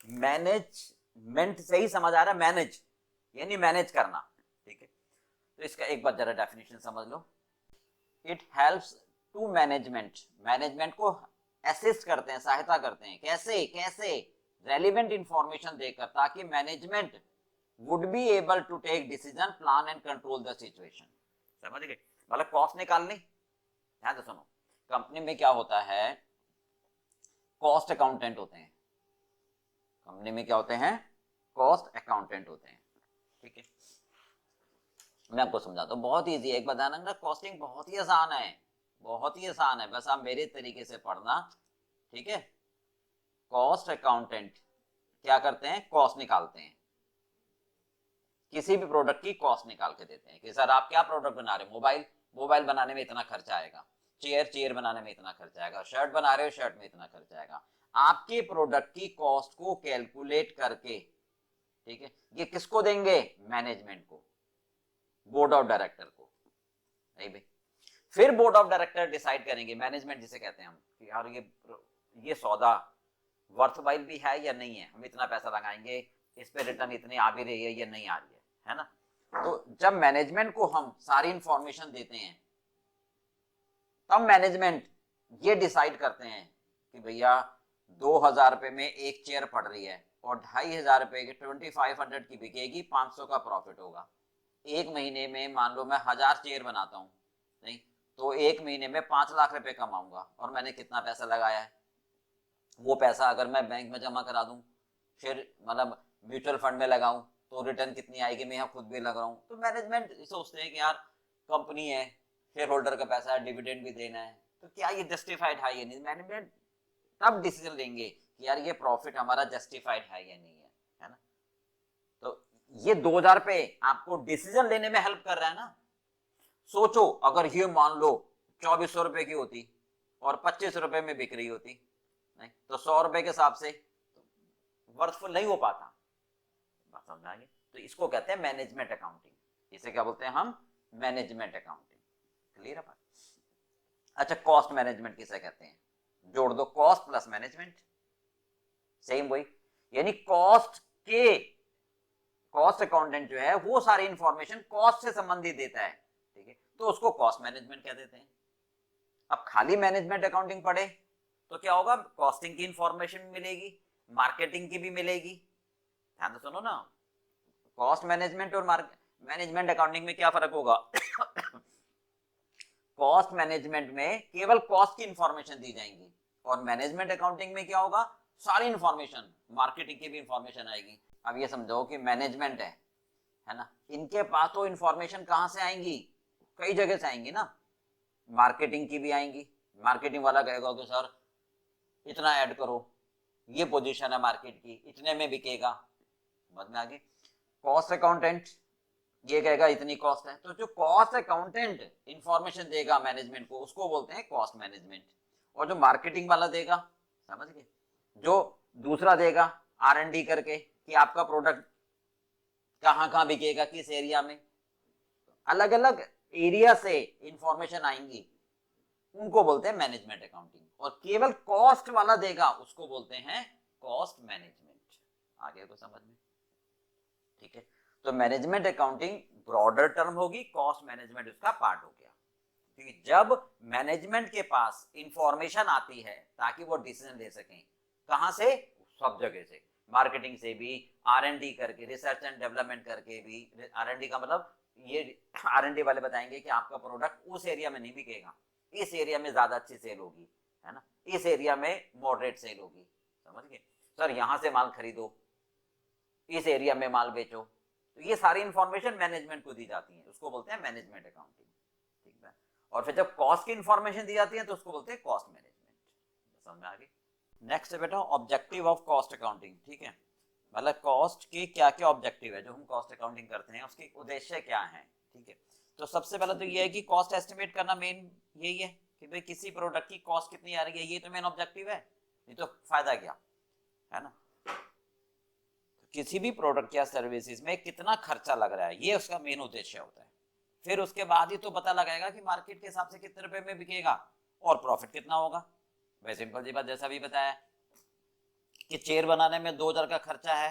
मैनेजमेंट से ही समझ आ रहा है, मैनेज यानी मैनेज करना, ठीक है। तो इसका एक बार जरा डेफिनेशन समझ लो। It helps to management, management को असिस्ट करते हैं, सहायता करते हैं, कैसे कैसे, रेलिवेंट इंफॉर्मेशन देकर, ताकि management would be able to take decision, plan and control the situation. समझ गए, मतलब कॉस्ट निकालनी। ध्यान से सुनो, कंपनी में क्या होता है, कॉस्ट अकाउंटेंट होते हैं, कंपनी में क्या होते हैं, कॉस्ट अकाउंटेंट होते हैं, ठीक है। मैं आपको समझाता हूँ, बहुत ईजी है, एक बात ध्यान रखना, कॉस्टिंग बहुत ही आसान है, बहुत ही आसान है, बस आप मेरे तरीके से पढ़ना, ठीक है। कॉस्ट अकाउंटेंट क्या करते हैं, कॉस्ट निकालते हैं, किसी भी प्रोडक्ट की कॉस्ट निकाल के देते हैं कि सर आप क्या प्रोडक्ट बना रहे हो, मोबाइल, मोबाइल बनाने में इतना खर्चा आएगा, चेयर, चेयर बनाने में इतना खर्चा आएगा, शर्ट बना रहे हो, शर्ट में इतना खर्चा आएगा। आपके प्रोडक्ट की कॉस्ट को कैलकुलेट करके, ठीक है, ये किसको देंगे, मैनेजमेंट को, बोर्ड ऑफ डायरेक्टर को, नहीं भाई। फिर बोर्ड ऑफ डायरेक्टर डिसाइड करेंगे, मैनेजमेंट जिसे कहते हैं हम, कि यार ये सौदा वर्थवाइल भी है या नहीं है, हम इतना पैसा लगाएंगे, इस पे रिटर्न इतनी आ भी रही है या नहीं आ रही है ना। तो जब मैनेजमेंट को हम सारी इंफॉर्मेशन देते हैं, तब मैनेजमेंट ये डिसाइड करते हैं कि भैया 2000 रुपए में एक चेयर पड़ रही है और 2500 रुपए की 2500 की बिकेगी, 500 का प्रॉफिट होगा। एक महीने में मान लो मैं 1000 चेयर बनाता हूँ, नहीं तो एक महीने में 5 लाख रुपए कमाऊंगा, और मैंने कितना पैसा लगाया है, वो पैसा अगर मैं बैंक में जमा करा दूं, फिर मतलब म्यूचुअल फंड में लगाऊं, तो रिटर्न कितनी आएगी, मैं यहाँ खुद भी लग रहा हूँ। तो मैनेजमेंट सोचते हैं कि यार कंपनी है, शेयर होल्डर का पैसा है, डिविडेंड भी देना है, तो क्या ये जस्टिफाइड है या नहीं। मैनेजमेंट तब डिसीजन लेंगे कि यार ये प्रॉफिट हमारा जस्टिफाइड है या नहीं है ना। तो ये 2000 पे आपको डिसीजन लेने में हेल्प कर रहा है ना। सोचो अगर ये मान लो 2400 रुपए की होती और 25 रुपए में बिक रही होती, नहीं तो 100 रुपए के हिसाब से वर्थफुल नहीं हो पाता, बात समझ आ गई। तो इसको कहते हैं मैनेजमेंट अकाउंटिंग, इसे क्या बोलते हैं हम, मैनेजमेंट अकाउंटिंग। क्लियर है बात। अच्छा, कॉस्ट मैनेजमेंट किसे कहते हैं, जोड़ दो कॉस्ट प्लस मैनेजमेंट, सेम वही, यानी कॉस्ट अकाउंटेंट जो है वो सारी इंफॉर्मेशन कॉस्ट से संबंधित देता है, ठीक है, तो उसको कॉस्ट मैनेजमेंट कह देते हैं। अब खाली मैनेजमेंट अकाउंटिंग पढ़े तो क्या होगा, कॉस्टिंग की इंफॉर्मेशन मिलेगी, मार्केटिंग की भी मिलेगी। ध्यान से सुनो ना, कॉस्ट मैनेजमेंट और मैनेजमेंट अकाउंटिंग में क्या फर्क होगा। कॉस्ट मैनेजमेंट में केवल कॉस्ट की इंफॉर्मेशन दी जाएंगी, और मैनेजमेंट अकाउंटिंग में क्या होगा, सारी इंफॉर्मेशन, मार्केटिंग की भी इंफॉर्मेशन आएगी। अब ये समझो कि मैनेजमेंट है ना, इनके पास तो इंफॉर्मेशन कहां से आएंगी, कई जगह से आएंगी ना। मार्केटिंग की भी आएंगी, मार्केटिंग वाला कहेगा कि सर इतना ऐड करो, ये पोजीशन है मार्केट की, इतने में बिकेगा, समझ में आ गई। कॉस्ट अकाउंटेंट ये कहेगा इतनी कॉस्ट है, तो जो कॉस्ट अकाउंटेंट इंफॉर्मेशन देगा मैनेजमेंट को, उसको बोलते हैं कॉस्ट मैनेजमेंट। और जो मार्केटिंग वाला देगा, समझ गए, जो दूसरा देगा R&D करके कि आपका प्रोडक्ट कहाँ कहाँ बिकेगा, किस एरिया में, अलग अलग एरिया से इंफॉर्मेशन आएंगी, उनको बोलते हैं मैनेजमेंट अकाउंटिंग। और केवल कॉस्ट वाला देगा, उसको बोलते हैं कॉस्ट मैनेजमेंट। आगे को समझ में, ठीक है। तो मैनेजमेंट अकाउंटिंग ब्रॉडर टर्म होगी, कॉस्ट मैनेजमेंट उसका पार्ट हो गया। क्योंकि जब मैनेजमेंट के पास इंफॉर्मेशन आती है ताकि वो डिसीजन ले सकें, कहां से, सब जगह से, मार्केटिंग से भी, R&D करके, रिसर्च एंड डेवलपमेंट करके भी। R&D का मतलब ये R&D वाले बताएंगे कि आपका प्रोडक्ट उस एरिया में नहीं बिकेगा, इस एरिया में ज्यादा अच्छी सेल होगी, है ना, इस एरिया में मॉडरेट सेल होगी, समझ गए सर, यहां से माल खरीदो, इस एरिया में माल बेचो। तो ये सारी इंफॉर्मेशन मैनेजमेंट को दी जाती है, उसको बोलते हैं मैनेजमेंट अकाउंटिंग, ठीक है। और फिर जब कॉस्ट की इंफॉर्मेशन दी जाती है तो उसको बोलते हैं कॉस्ट मैनेजमेंट। समझ आ गई। नेक्स्ट है बेटा ऑब्जेक्टिव ऑफ कॉस्ट अकाउंटिंग, ठीक है, मतलब कॉस्ट के क्या क्या ऑब्जेक्टिव है, जो हम कॉस्ट अकाउंटिंग करते हैं उसके उद्देश्य क्या है, ठीक है। तो सबसे पहले तो ये है कि कॉस्ट एस्टिमेट करना, मेन यही है कि भाई किसी प्रोडक्ट की कॉस्ट कितनी आ रही है, ये तो मेन ऑब्जेक्टिव है, नहीं तो फायदा क्या, है ना। किसी भी प्रोडक्ट या सर्विसेज में कितना खर्चा लग रहा है, ये उसका मेन उद्देश्य होता है। फिर उसके बाद ही तो पता लगाएगा कि मार्केट के हिसाब से कितने रुपए में बिकेगा और प्रॉफिट कितना होगा। वैसे सिंपल सी बात, जैसा भी बताया कि चेयर बनाने में 2000 का खर्चा है,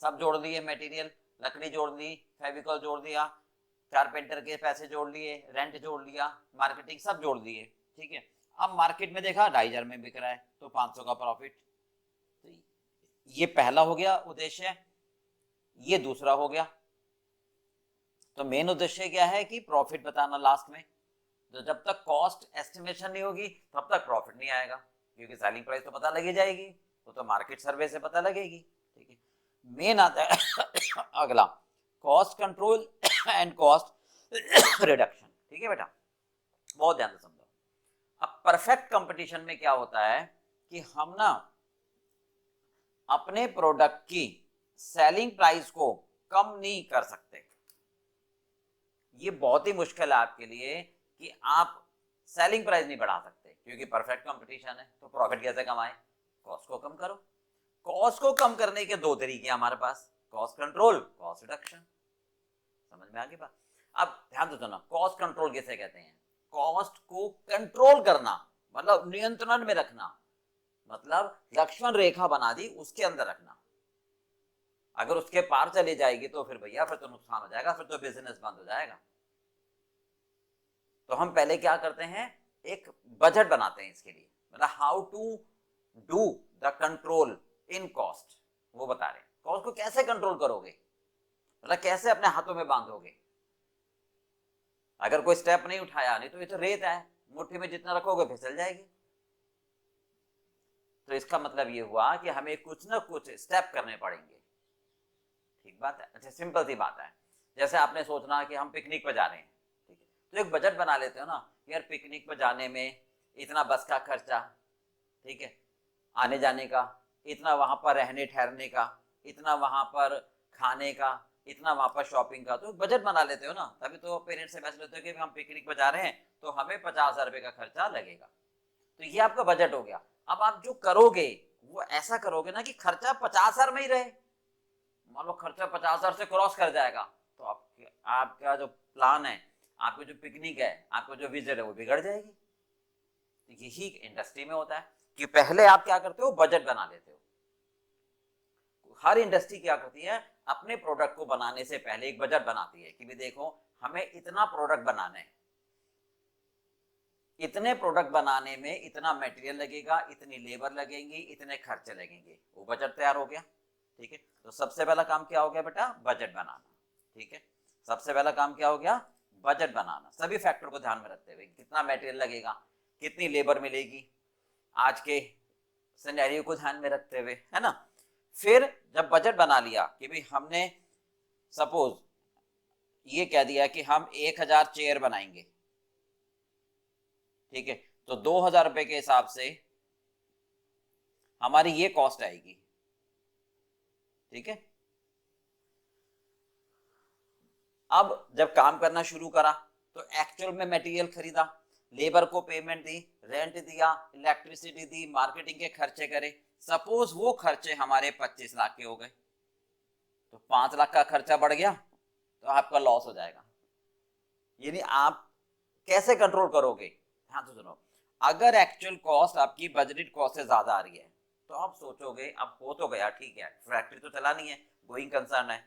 सब जोड़ दिए, मटेरियल, लकड़ी जोड़ दी, फेविकॉल जोड़ दिया, कारपेंटर के पैसे जोड़ लिए, रेंट जोड़ लिया, मार्केटिंग सब जोड़ दिए, ठीक है। अब मार्केट में देखा 2500 में बिक रहा है, तो 500 का प्रॉफिट। तो ये पहला हो गया उद्देश्य, ये दूसरा हो गया। तो मेन उद्देश्य क्या है कि प्रॉफिट बताना लास्ट में। तो जब तक कॉस्ट एस्टिमेशन नहीं होगी तब तक प्रॉफिट नहीं आएगा, क्योंकि सेलिंग प्राइस तो पता लगी जाएगी, तो मार्केट सर्वे से पता लगेगी, ठीक है। मेन आता है अगला, cost control and cost reduction, ठीक है बेटा, बहुत ध्यान से समझो। अब परफेक्ट कंपटीशन में क्या होता है कि हम ना अपने प्रोडक्ट की सेलिंग प्राइस को कम नहीं कर सकते। ये बहुत ही मुश्किल है आपके लिए कि आप सेलिंग प्राइस नहीं बढ़ा सकते, क्योंकि परफेक्ट कंपटीशन है। तो प्रॉफिट कैसे कमाएं, कॉस्ट को कम करो। कॉस्ट को कम करने के दो तरीके हमारे पास, कॉस्ट कंट्रोल, कॉस्ट रिडक्शन। समझ में आ गई बात। अब ध्यान दो ना, कॉस्ट कंट्रोल किसे कहते हैं? कॉस्ट को कंट्रोल करना मतलब नियंत्रण में रखना, मतलब लक्ष्मण रेखा बना दी, उसके अंदर रखना। अगर उसके पार चली जाएगी तो फिर भैया फिर तो नुकसान हो जाएगा, फिर तो बिजनेस बंद हो जाएगा। तो हम पहले क्या करते हैं, एक बजट बनाते हैं इसके लिए, मतलब how to do the control in cost, वो बता रहे हैं। कॉस्ट को कैसे कंट्रोल करोगे, मतलब कैसे अपने हाथों में बांधोगे? अगर कोई स्टेप नहीं उठाया, नहीं तो ये तो रेत है, मुट्ठी में जितना रखोगे फिसल जाएगी। तो इसका मतलब ये हुआ कि हमें कुछ ना कुछ स्टेप करने पड़ेंगे। ठीक बात है। अच्छा, सिंपल सी बात है, जैसे आपने सोचना कि हम पिकनिक पर जा रहे हैं, ठीक है, तो एक बजट बना लेते हो ना, यार पिकनिक पर जाने में इतना बस का खर्चा, ठीक है, आने जाने का, इतना वहां पर रहने ठहरने का, इतना वहां पर खाने का, इतना वहां पर शॉपिंग का, तो बजट बना लेते हो ना। तभी तो पेरेंट्स से मैसेज लेते हो कि हम पिकनिक पर जा रहे हैं तो हमें 50,000 रुपए का खर्चा लगेगा। तो ये आपका बजट हो गया। अब आप जो करोगे वो ऐसा करोगे ना कि खर्चा 50,000 में ही रहे। मान लो खर्चा 50,000 से क्रॉस कर जाएगा तो आपका जो प्लान है, आपकी जो पिकनिक है, आपको जो विजिट है वो बिगड़ जाएगी। तो यही इंडस्ट्री में होता है कि पहले आप क्या करते हो, बजट बना लेते हो। हर इंडस्ट्री क्या करती है, अपने प्रोडक्ट को बनाने से पहले एक बजट बनाती है कि भी देखो हमें इतना प्रोडक्ट बनाना है, इतने प्रोडक्ट बनाने में इतना मटेरियल लगेगा, इतनी लेबर लगेंगी, इतने खर्चे लगेंगे, वो बजट तैयार हो गया। ठीक है, तो सबसे पहला काम क्या हो गया बेटा, बजट बनाना। ठीक है, सबसे पहला काम क्या हो गया, बजट बनाना, सभी फैक्टर को ध्यान में रखते हुए, कितना मटेरियल लगेगा, कितनी लेबर मिलेगी, आज के सिनेरियो को ध्यान में रखते हुए, है ना। फिर जब बजट बना लिया कि भाई हमने सपोज ये कह दिया कि हम 1,000 चेयर बनाएंगे, ठीक है, तो 2,000 रुपए के हिसाब से हमारी ये कॉस्ट आएगी। ठीक है, अब जब काम करना शुरू करा तो एक्चुअल में मटेरियल खरीदा, लेबर को पेमेंट दी, रेंट दिया, इलेक्ट्रिसिटी दी, मार्केटिंग के खर्चे करे। सपोज वो खर्चे हमारे 25 लाख के हो गए, तो 5 लाख का खर्चा बढ़ गया तो आपका लॉस हो जाएगा। यानी आप कैसे कंट्रोल करोगे, ध्यान से सुनो। अगर एक्चुअल कॉस्ट आपकी बजटेड कॉस्ट से ज्यादा आ रही है तो आप सोचोगे अब हो तो गया, ठीक है, फैक्ट्री तो चलानी है, गोइंग कंसर्न है,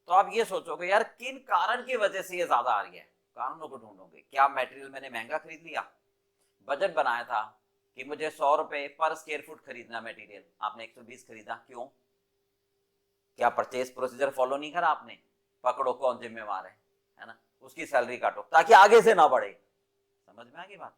तो आप ये सोचोगे यार किन कारण की वजह से ये ज्यादा आ रही है, कारणों को ढूंढोगे। क्या मटेरियल मैंने महंगा खरीद लिया, बजट बनाया था कि मुझे 100 रुपए पर स्क्वायर फुट खरीदना मटेरियल, आपने 120 खरीदा, क्यों? क्या परचेज प्रोसीजर फॉलो नहीं करा आपने? पकड़ो कौन जिम्मेवार है ना, उसकी सैलरी काटो ताकि आगे से ना बढ़े। समझ में आ गई बात।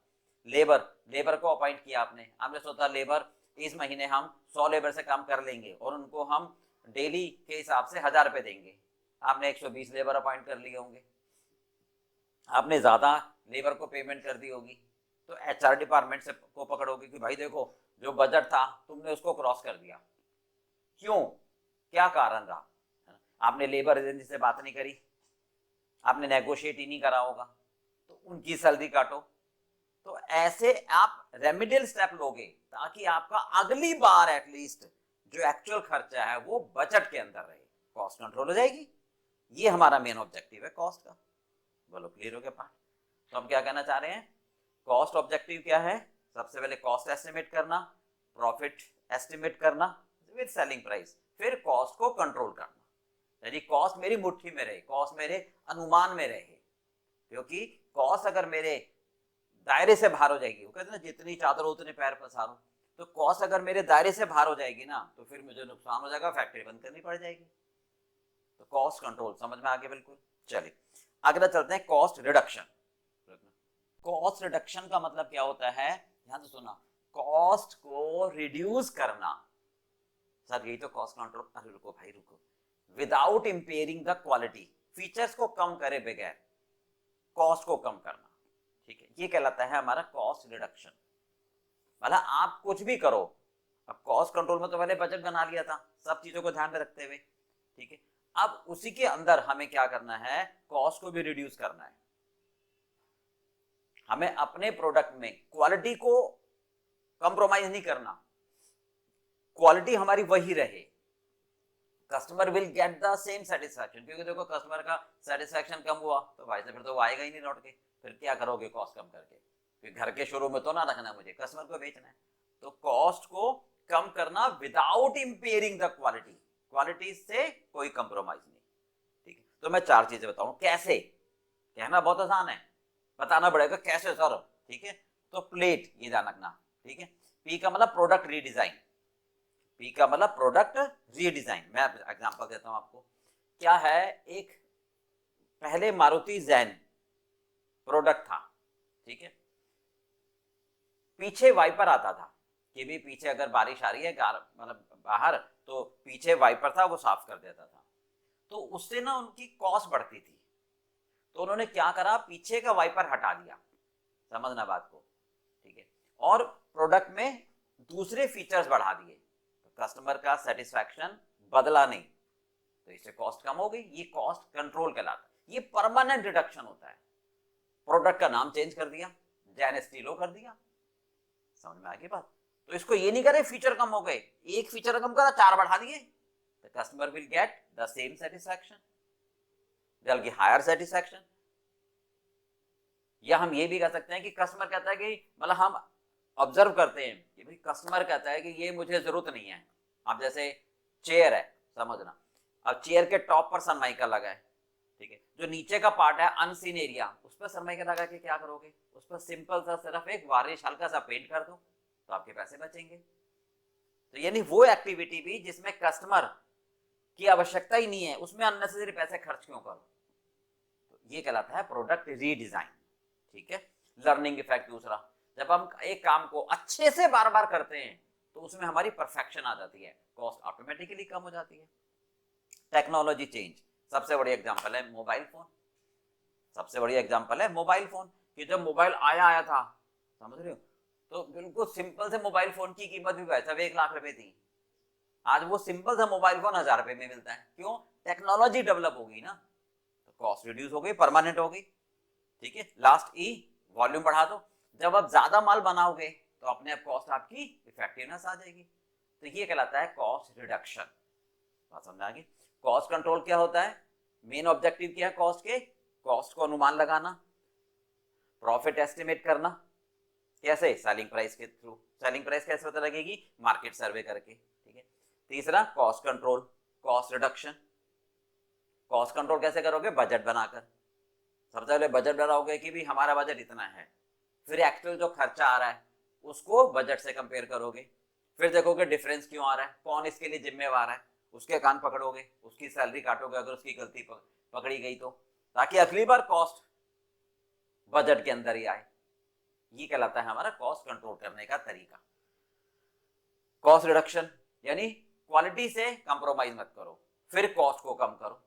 लेबर को अपॉइंट किया आपने, आपने सोचा लेबर इस महीने हम 100 लेबर से काम कर लेंगे और उनको हम डेली के हिसाब से 1,000 रुपए देंगे। आपने 120 लेबर अपॉइंट कर लिए होंगे, आपने ज्यादा लेबर को पेमेंट कर दी होगी, तो एचआर डिपार्टमेंट से को पकड़ोगे कि भाई देखो जो बजट था तुमने उसको क्रॉस कर दिया, क्यों, क्या कारण रहा? आपने लेबर एजेंसी से बात नहीं करी, आपने नेगोशिएट ही नहीं करा होगा, तो उनकी सैलरी काटो। तो ऐसे आप रेमिडियल स्टेप लोगे ताकि आपका अगली बार एटलीस्ट जो एक्चुअल खर्चा है वो बजट के अंदर रहे, कॉस्ट कंट्रोल हो जाएगी। ये हमारा मेन ऑब्जेक्टिव है कॉस्ट का। बोलो क्लियर हो गया पार्ट? तो हम क्या कहना चाह रहे हैं, कॉस्ट ऑब्जेक्टिव क्या है, सबसे पहले कॉस्ट एस्टिमेट करना, प्रॉफिट एस्टिमेट करना विद सेलिंग प्राइस, फिर कॉस्ट को कंट्रोल करना, यानी कॉस्ट मेरी मुट्ठी में रहे, कॉस्ट मेरे अनुमान में रहे। क्योंकि कॉस्ट अगर मेरे दायरे से बाहर हो जाएगी, वो कहते हैं ना जितनी चादर उतने पैर पसारो, तो कॉस्ट अगर मेरे दायरे से बाहर हो जाएगी ना तो फिर मुझे नुकसान हो जाएगा, फैक्ट्री बंद करनी पड़ जाएगी। तो कॉस्ट कंट्रोल समझ में आ गया बिल्कुल। चलिए अगला चलते हैं, कॉस्ट रिडक्शन। कॉस्ट रिडक्शन का मतलब क्या होता है, ध्यान से सुना, कॉस्ट को रिड्यूस करना। सर यही तो कॉस्ट कंट्रोल, अरे रुको भाई रुको, without impairing the quality, features को कम करे बगैर कॉस्ट को कम करना। ठीक है, ये कहलाता है हमारा कॉस्ट रिडक्शन। मतलब आप कुछ भी करो, अब कॉस्ट कंट्रोल में तो पहले बजट बना लिया था सब चीजों को ध्यान में रखते हुए, ठीक है, अब उसी के अंदर हमें क्या करना है, कॉस्ट को भी रिड्यूस करना है। हमें अपने प्रोडक्ट में क्वालिटी को कंप्रोमाइज नहीं करना, क्वालिटी हमारी वही रहे, customer will get the same satisfaction, क्योंकि देखो कस्टमर का सेटिस्फैक्शन कम हुआ तो भाई से फिर तो वो आएगा ही नहीं लौट के, फिर क्या करोगे कॉस्ट कम करके, क्योंकि घर के शुरू में तो ना रखना, मुझे कस्टमर को बेचना है। तो कॉस्ट को कम करना without impairing the quality, quality से कोई कंप्रोमाइज नहीं, ठीक है। तो मैं 4 चीजें बताऊं कैसे, कहना बहुत आसान है, बताना पड़ेगा कैसे सर, ठीक है। तो प्लेट, ये ध्यान रखना, ठीक है। पी का मतलब प्रोडक्ट रीडिजाइन, पी का मतलब प्रोडक्ट रीडिजाइन। मैं एग्जांपल देता हूं आपको, क्या है, एक पहले मारुति जैन प्रोडक्ट था, ठीक है। पीछे वाइपर आता था कि भी पीछे अगर बारिश आ रही है मतलब बाहर, तो पीछे वाइपर था वो साफ कर देता था। तो उससे ना उनकी कॉस्ट बढ़ती थी, तो उन्होंने क्या करा, पीछे का वाइपर हटा दिया, समझना बात को, ठीक है। और प्रोडक्ट में दूसरे फीचर्स बढ़ा दिए, तो कस्टमर का सेटिस्फैक्शन बदला नहीं, तो इससे कॉस्ट कम हो गई। ये कॉस्ट कंट्रोल कहलाता है, ये परमानेंट रिडक्शन होता है। प्रोडक्ट का नाम चेंज कर दिया, जैन स्टीलो कर दिया, समझ में आ गई बात। तो इसको ये नहीं करे फीचर कम हो गए, एक फीचर कम करा 4 बढ़ा दिए, तो customer will get the same satisfaction, बल्कि हायर सेटिस्फैक्शन। या हम ये भी कह सकते हैं कि कस्टमर कहता है कि मतलब हम ऑब्जर्व करते हैं कि भाई कस्टमर कहता है कि ये मुझे जरूरत नहीं है। अब जैसे चेयर है, समझना, अब चेयर के टॉप पर सनमाइका लगा है, ठीक है, जो नीचे का पार्ट है अनसीन एरिया, उस पर सनमाइका लगा के क्या करोगे, उस पर सिंपल सा सिर्फ एक वार्निश हल्का सा पेंट कर दो, तो आपके पैसे बचेंगे। तो यानी वो एक्टिविटी भी जिसमें कस्टमर की आवश्यकता ही नहीं है, उसमें अननेसेसरी पैसे खर्च क्यों करो, तो ये कहलाता है प्रोडक्ट रीडिजाइन, ठीक है। लर्निंग इफेक्ट दूसरा, जब हम एक काम को अच्छे से बार बार करते हैं तो उसमें हमारी परफेक्शन आ जाती है, कॉस्ट ऑटोमेटिकली कम हो जाती है। टेक्नोलॉजी चेंज, सबसे बड़ी एग्जांपल है मोबाइल फोन, सबसे बड़ी एग्जांपल है मोबाइल फोन, कि जब मोबाइल आया था, समझ रहे हो, तो बिल्कुल सिंपल से मोबाइल फोन की कीमत भी भाई साहब 1,00,000 रुपए थी, आज वो सिंपल सा मोबाइल फोन 1,000 रुपए में मिलता है। क्यों, टेक्नोलॉजी डेवलप होगी ना, तो कॉस्ट रिड्यूस हो गई, परमानेंट हो गई, ठीक है। लास्ट ई, वॉल्यूम बढ़ा दो, जब आप ज्यादा माल बनाओगे तो अपने आप कॉस्ट आपकी इफेक्टिवनेस आ जाएगी, तो ये कहलाता है कॉस्ट रिडक्शन। बात समझ आ गई। कॉस्ट कंट्रोल क्या होता है, मेन ऑब्जेक्टिव क्या है कॉस्ट के, कॉस्ट को अनुमान लगाना, प्रॉफिट एस्टिमेट करना, कैसे, सेलिंग प्राइस के थ्रू। सेलिंग प्राइस कैसे पता लगेगी, मार्केट सर्वे करके, ठीक है। तीसरा cost control, cost reduction, cost control कैसे करोगे, बजट बनाकर, सबसे पहले बजट बनाओगे कि भी हमारा बजट इतना है, फिर एक्चुअल जो खर्चा आ रहा है उसको बजट से कंपेयर करोगे, फिर देखोगे डिफरेंस क्यों आ रहा है, कौन इसके लिए जिम्मेवार है, उसके कान पकड़ोगे, उसकी सैलरी काटोगे अगर उसकी गलती पकड़ी गई तो, ताकि अगली बार कॉस्ट बजट के अंदर ही आए। ये कहलाता है हमारा कॉस्ट कंट्रोल करने का तरीका। कॉस्ट रिडक्शन यानी क्वालिटी से कंप्रोमाइज मत करो, फिर कॉस्ट को कम करो।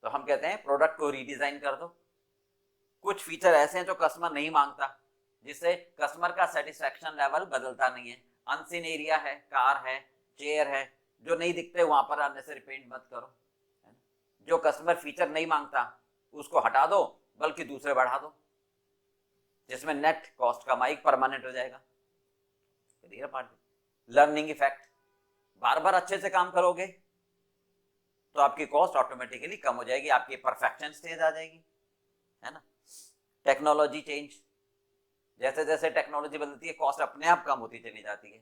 तो हम कहते हैं प्रोडक्ट को रीडिजाइन कर दो, कुछ फीचर ऐसे हैं जो कस्टमर नहीं मांगता, जिससे कस्टमर का सेटिस्फैक्शन लेवल बदलता नहीं है। अनसीन एरिया है, कार है, चेयर है, जो नहीं दिखते वहां पर अननेसेसरी पेंट मत करो। जो कस्टमर फीचर नहीं मांगता उसको हटा दो, बल्कि दूसरे बढ़ा दो, जिसमें नेट कॉस्ट कमाई परमानेंट हो जाएगा। लर्निंग इफेक्ट, बार बार अच्छे से काम करोगे तो आपकी कॉस्ट ऑटोमेटिकली कम हो जाएगी, आपकी परफेक्शन स्टेज आ जाएगी, है ना। टेक्नोलॉजी चेंज, जैसे जैसे टेक्नोलॉजी बदलती है कॉस्ट अपने आप कम होती चली जाती है।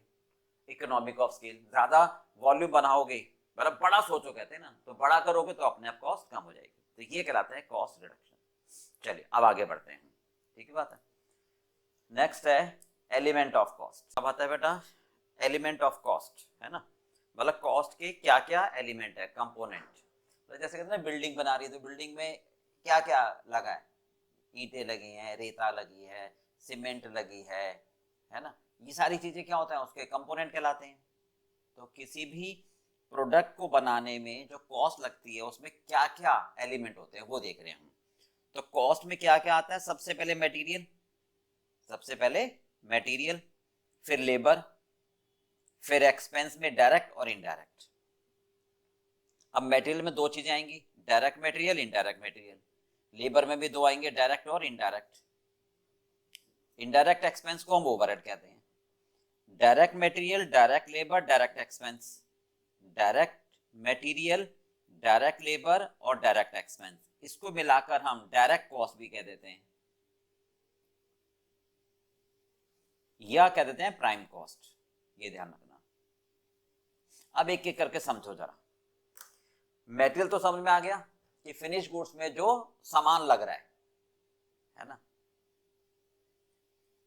इकोनॉमिक ऑफ स्केल, ज्यादा वॉल्यूम बनाओगे, मतलब बड़ा सोचो कहते हैं ना, तो बड़ा करोगे तो अपने आप कॉस्ट कम हो जाएगी, तो ये कहलाता है कॉस्ट रिडक्शन। चलिए अब आगे बढ़ते हैं, ठीक है बात है। नेक्स्ट है एलिमेंट ऑफ कॉस्ट। अब आता है बेटा एलिमेंट ऑफ कॉस्ट, है ना, मतलब कॉस्ट के क्या क्या एलिमेंट है, कंपोनेंट। तो जैसे कहते हैं बिल्डिंग बना रही है, तो बिल्डिंग में क्या क्या लगा है, ईंटें लगी हैं, रेता लगी है, सीमेंट लगी है ना, ये सारी चीजें क्या होता है उसके कंपोनेंट कहलाते हैं। तो किसी भी प्रोडक्ट को बनाने में जो कॉस्ट लगती है उसमें क्या क्या एलिमेंट होते हैं वो देख रहे हैं हम। तो कॉस्ट में क्या क्या आता है, सबसे पहले मटेरियल, सबसे पहले मटेरियल, फिर लेबर, फिर एक्सपेंस में डायरेक्ट और इनडायरेक्ट। अब मटेरियल में 2 चीजें आएंगी, direct material, indirect material. Labour में भी 2 आएंगे, डायरेक्ट और इनडायरेक्ट। इनडायरेक्ट एक्सपेंस को हम ओवरहेड कहते हैं। Direct material, direct labour, direct expense. Direct material, direct labour और डायरेक्ट एक्सपेंस, इसको मिलाकर हम डायरेक्ट कॉस्ट भी कह देते हैं या कह देते हैं प्राइम कॉस्ट। ये ध्यान रखना। अब एक एक करके समझो जरा। मटेरियल तो समझ में आ गया कि फिनिश गुड्स में जो सामान लग रहा है ना।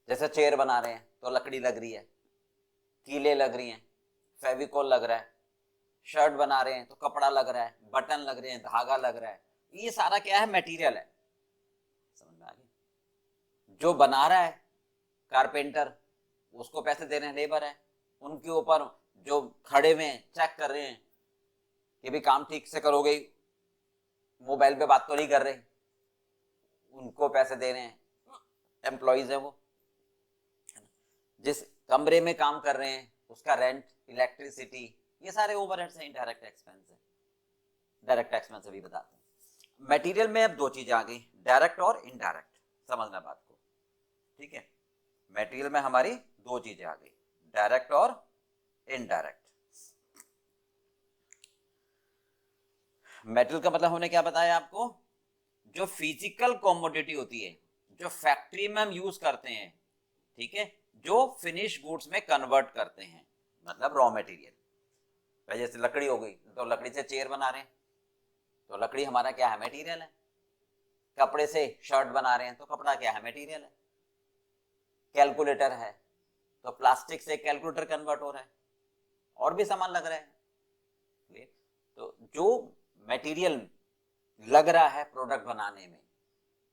जैसे चेयर बना रहे हैं तो लकड़ी लग रही है, कीले लग रही हैं, फेविकोल लग रहा है। शर्ट बना रहे हैं तो कपड़ा लग रहा है, बटन लग रहे हैं, धागा लग रहा है। ये सारा क्या है? मटेरियल है। समझ में आ गया? जो बना रहा है कारपेंटर, उसको पैसे दे रहे हैं, लेबर है। उनके ऊपर जो खड़े हुए हैं चेक कर रहे हैं कि भी काम ठीक से करोगे, मोबाइल पे बात तो नहीं कर रहे, उनको पैसे दे रहे हैं, एम्प्लॉइज है वो। जिस कमरे में काम कर रहे हैं उसका रेंट, इलेक्ट्रिसिटी, ये सारे ओवरहेड्स हैं, इनडायरेक्ट एक्सपेंस है। डायरेक्ट एक्सपेंस अभी बताते हैं। मटेरियल में अब दो चीजें आ गई, डायरेक्ट और इनडायरेक्ट। समझना बात को, ठीक है। मटेरियल में हमारी दो चीजें आ गई, डायरेक्ट और इनडायरेक्ट। मेटल का मतलब हमने क्या बताया आपको? जो फिजिकल कॉमोडिटी होती है, जो फैक्ट्री में हम यूज करते हैं, ठीक है, जो फिनिश गुड्स में कन्वर्ट करते हैं, मतलब रॉ मटेरियल। जैसे लकड़ी हो गई तो लकड़ी से चेयर बना रहे हैं तो लकड़ी हमारा क्या है? मटेरियल है। कपड़े से शर्ट बना रहे हैं तो कपड़ा क्या है? मटेरियल है। कैलकुलेटर है तो प्लास्टिक से कैलकुलेटर कन्वर्ट हो रहा है, और भी सामान लग रहा है। तो जो मटेरियल लग रहा है प्रोडक्ट बनाने में,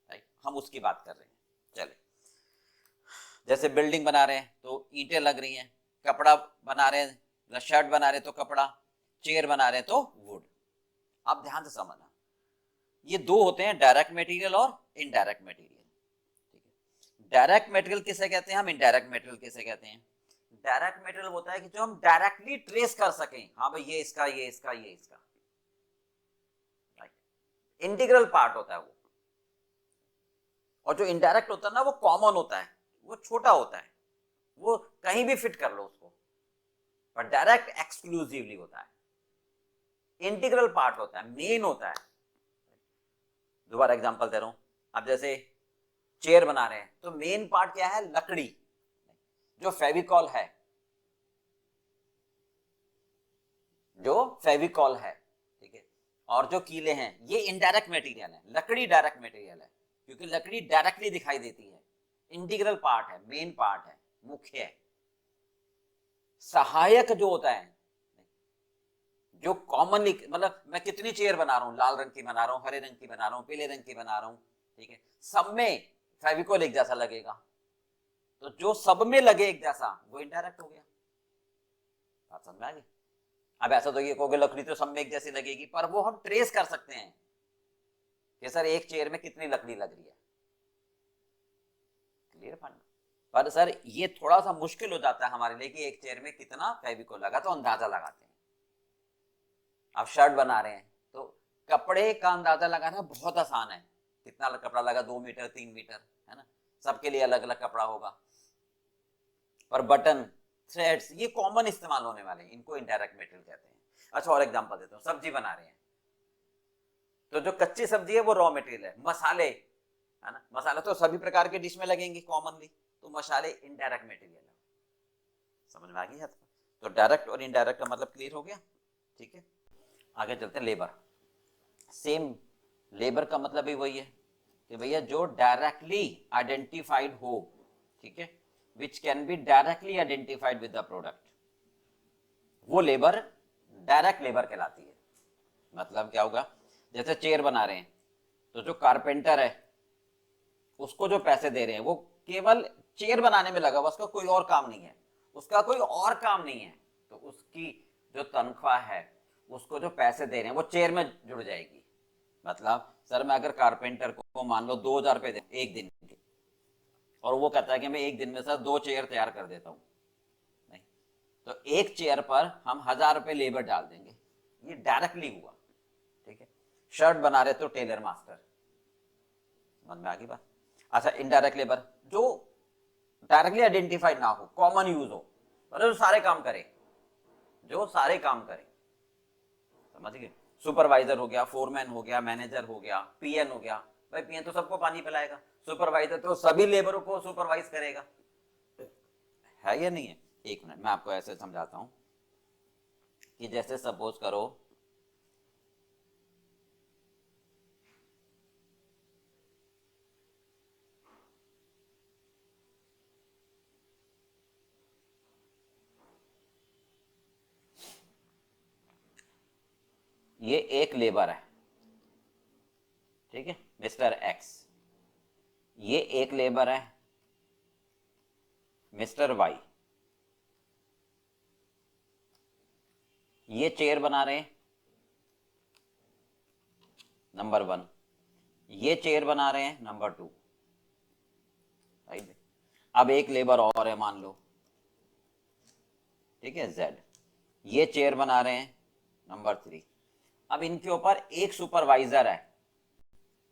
राइट, हम उसकी बात कर रहे हैं। चले, जैसे बिल्डिंग बना रहे हैं तो ईंटें लग रही हैं, कपड़ा बना रहे हैं, शर्ट बना रहे हैं तो कपड़ा, चेयर बना रहे हैं तो वुड। आप ध्यान से समझना, ये दो होते हैं, डायरेक्ट मटेरियल और इनडायरेक्ट मटेरियल। ठीक है, डायरेक्ट मटेरियल किसे कहते हैं हम, इनडायरेक्ट मटेरियल किसे कहते हैं? डायरेक्ट मटेरियल होता है कि जो हम डायरेक्टली ट्रेस कर सकें, हाँ भाई ये इसका, ये इसका, ये इसका। इंटीग्रल पार्ट होता है वो। और जो इनडायरेक्ट होता है ना, वो कॉमन होता है, वो छोटा होता है, वो कहीं भी फिट कर लो उसको। पर डायरेक्ट एक्सक्लूसिवली होता है, इंटीग्रल पार्ट होता है, मेन होता है। दोबारा एग्जांपल दे रहा हूं। अब जैसे चेयर बना रहे हैं तो मेन पार्ट क्या है? लकड़ी, जो फेविकॉल है, जो फेविकॉल है, ठीक है। और जो कीले हैं ये इनडायरेक्ट मटेरियल है, लकड़ी डायरेक्ट मटेरियल है, क्योंकि लकड़ी डायरेक्टली दिखाई देती है। इंटीग्रल पार्ट है, मेन पार्ट है, मुख्य है। सहायक जो होता है, जो कॉमनली, मतलब मैं कितनी चेयर बना रहा हूं, लाल रंग की बना रहा हूं, हरे रंग की बना रहा हूं, पीले रंग की बना रहा हूं, ठीक है, सब में फेविकोल एक जैसा लगेगा, तो जो सब में लगे एक जैसा वो इनडायरेक्ट हो गया। बात समझ में आ गई? अब ऐसा तो ये कहोगे लकड़ी तो सब में एक जैसी लगेगी, पर वो हम ट्रेस कर सकते हैं कि सर एक चेयर में कितनी लकड़ी लग रही है। Clear fund? पर सर ये थोड़ा सा मुश्किल हो जाता है हमारे लिए कि एक चेयर में कितना फेविकोल लगा, तो अंदाजा लगाते हैं। आप शर्ट बना रहे हैं तो कपड़े का अंदाजा लगाना बहुत आसान है, कितना कपड़ा लगा, 2 मीटर 3 मीटर, है ना, सबके लिए अलग अलग कपड़ा होगा। पर बटन, थ्रेड्स, ये कॉमन इस्तेमाल होने वाले हैं, इनको इनडायरेक्ट मटेरियल कहते हैं। अच्छा और एग्जांपल देता हूँ, सब्जी बना रहे हैं तो जो कच्ची सब्जी है वो रॉ मटेरियल है। मसाले, है ना, मसाला तो सभी प्रकार के डिश में लगेंगे कॉमनली, तो मसाले इनडायरेक्ट मटेरियल है। समझ में आ गई? तो डायरेक्ट और इनडायरेक्ट का मतलब क्लियर हो गया, ठीक है। आगे चलते हैं, लेबर। सेम, लेबर का मतलब भी वही है कि भैया जो डायरेक्टली आइडेंटिफाइड हो, ठीक है, which can be directly identified with the product, वो लेबर डायरेक्ट लेबर कहलाती है। मतलब क्या होगा? जैसे चेयर बना रहे हैं तो जो कारपेंटर है उसको जो पैसे दे रहे हैं वो केवल चेयर बनाने में लगा हुआ, उसका कोई और काम नहीं है, उसका कोई और काम नहीं है, तो उसकी जो तनख्वाह है, उसको जो पैसे दे रहे हैं वो चेयर में जुड़ जाएगी। मतलब सर मैं अगर कारपेंटर को मान लो 2000 रुपए दे एक दिन के, और वो कहता है कि मैं एक दिन में सर 2 चेयर तैयार कर देता हूँ, नहीं, तो एक चेयर पर हम 1000 रुपए लेबर डाल देंगे, ये डायरेक्टली हुआ, ठीक है। शर्ट बना रहे तो टेलर मास्टर, समझ में आ गई बात? अच्छा, इनडायरेक्ट लेबर जो डायरेक्टली आइडेंटिफाइड ना हो, कॉमन यूज हो, मतलब जो सारे काम करे, जो सारे काम करे, समझ गए। सुपरवाइजर हो गया, फोरमैन हो गया, मैनेजर हो गया, पीएन हो गया। भाई पीएन तो सबको पानी पिलाएगा, सुपरवाइजर तो सभी लेबरों को सुपरवाइज करेगा, है या नहीं है। एक मिनट मैं आपको ऐसे समझाता हूं कि जैसे सपोज करो ये एक लेबर है, ठीक है, मिस्टर एक्स। ये एक लेबर है, मिस्टर वाई। ये चेयर बना रहे हैं, नंबर 1। ये चेयर बना रहे हैं, नंबर 2। अब एक लेबर और है मान लो, ठीक है, जेड। ये चेयर बना रहे हैं, नंबर 3। अब इनके ऊपर एक सुपरवाइजर है,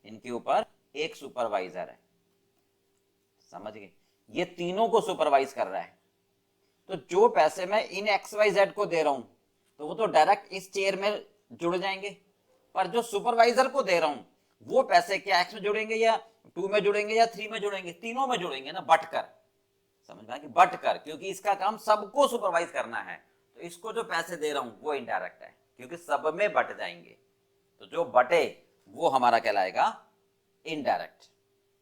इनके ऊपर एक सुपरवाइजर है, समझ गए। ये तीनों को सुपरवाइज कर रहा है। तो जो पैसे मैं इन एक्स वाई जेड को दे रहा हूं तो वो तो डायरेक्ट इस चेयर में जुड़ जाएंगे, पर जो सुपरवाइजर को दे रहा हूं वो पैसे क्या एक्स में जुड़ेंगे या 2 में जुड़ेंगे या 3 में जुड़ेंगे? तीनों में जुड़ेंगे ना, बटकर। समझ में, कि बटकर, क्योंकि इसका काम सबको सुपरवाइज करना है। तो इसको जो पैसे दे रहा हूं वो इनडायरेक्ट है, क्योंकि सब में बट जाएंगे। तो जो बटे वो हमारा कहलाएगा इनडायरेक्ट,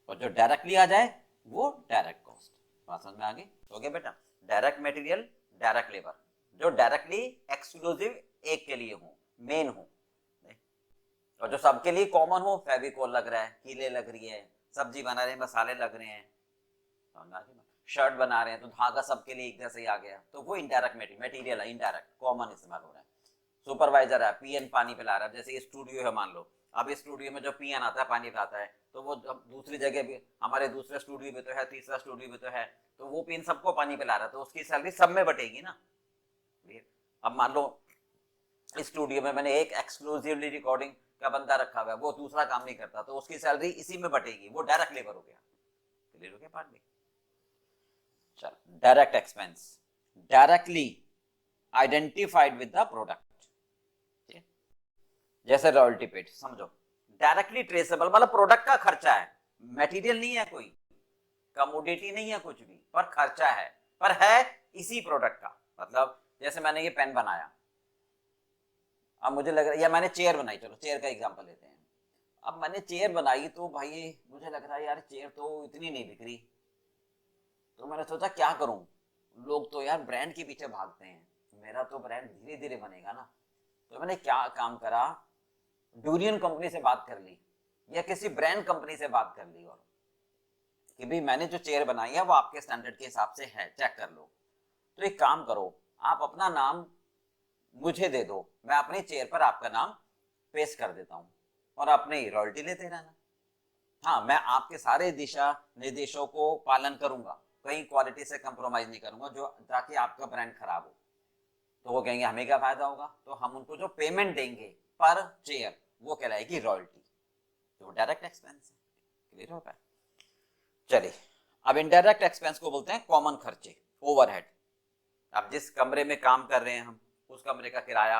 और जो डायरेक्टली आ जाए वो डायरेक्ट कॉस्ट। बात समझ में आ गई? हो गया बेटा। डायरेक्ट मटेरियल, डायरेक्ट लेबर, जो डायरेक्टली एक्सक्लूसिव एक के लिए हो, मेन हो, और जो सबके लिए कॉमन हो, फेविकोल लग रहा है, कीले लग रही है, सब्जी बना रहे हैं, मसाले लग रहे हैं, शर्ट बना रहे हैं तो धागा सबके लिए एक जैसे ही आ गया, तो वो इनडायरेक्ट मटेरियल है, इनडायरेक्ट कॉमन इस्तेमाल हो रहा है। सुपरवाइजर है, पीएन पानी पिला रहा है, जैसे स्टूडियो है मान लो, अब इस स्टूडियो में जो पीएन आता है पानी पिलाता है, तो वो दूसरी जगह भी, हमारे दूसरे स्टूडियो में तो है, तीसरा स्टूडियो में तो है, तो वो पीएन सबको पानी पिला रहा है, तो उसकी सैलरी सब में बटेगी ना। अब मान लो स्टूडियो में मैंने एक एक्सक्लूसिवली रिकॉर्डिंग का बंदा रखा हुआ है, वो दूसरा काम नहीं करता, तो उसकी सैलरी इसी में बटेगी, वो डायरेक्ट लेबर हो गया। क्लियर हो गया पार्ट में? चल, direct expense, directly identified with the product, जैसे रॉयल्टी पेड, समझो डायरेक्टली ट्रेसेबल, मतलब प्रोडक्ट का खर्चा है, मटेरियल नहीं है, कोई कमोडिटी नहीं है कुछ भी, पर खर्चा है, पर है इसी प्रोडक्ट का। मतलब जैसे मैंने ये पेन बनाया, अब मुझे लग रहा है, या मैंने चेयर बनाई, चलो चेयर का एग्जांपल लेते हैं। अब मैंने चेयर बनाई तो भाई मुझे लग रहा है यार चेयर तो इतनी नहीं बिक रही, तो मैंने सोचा क्या करूं, लोग तो यार ब्रांड के पीछे भागते हैं, मेरा तो ब्रांड धीरे धीरे बनेगा ना। तो मैंने क्या काम करा, डूरियन कंपनी से बात कर ली या किसी ब्रांड कंपनी से बात कर ली, और कि भाई मैंने जो चेयर बनाई है वो आपके स्टैंडर्ड के हिसाब से है, चेक कर लो। तो एक काम करो, आप अपना नाम मुझे दे दो, मैं अपनी चेयर पर आपका नाम पेस्ट कर देता हूं और अपने रॉयल्टी लेते रहना। हाँ, मैं आपके सारे दिशा निर्देशों को पालन करूंगा, कहीं क्वालिटी से कंप्रोमाइज नहीं करूंगा, जो ताकि आपका ब्रांड खराब हो। तो वो कहेंगे हमें क्या फायदा होगा, तो हम उनको जो पेमेंट देंगे पर चेयर वो कहलाएगी रॉयल्टी, तो डायरेक्ट एक्सपेंस है। क्लियर होता है? चलिए, अब इनडायरेक्ट एक्सपेंस को बोलते हैं कॉमन खर्चे, ओवरहेड। अब जिस कमरे में काम कर रहे हैं हम, उस कमरे का किराया,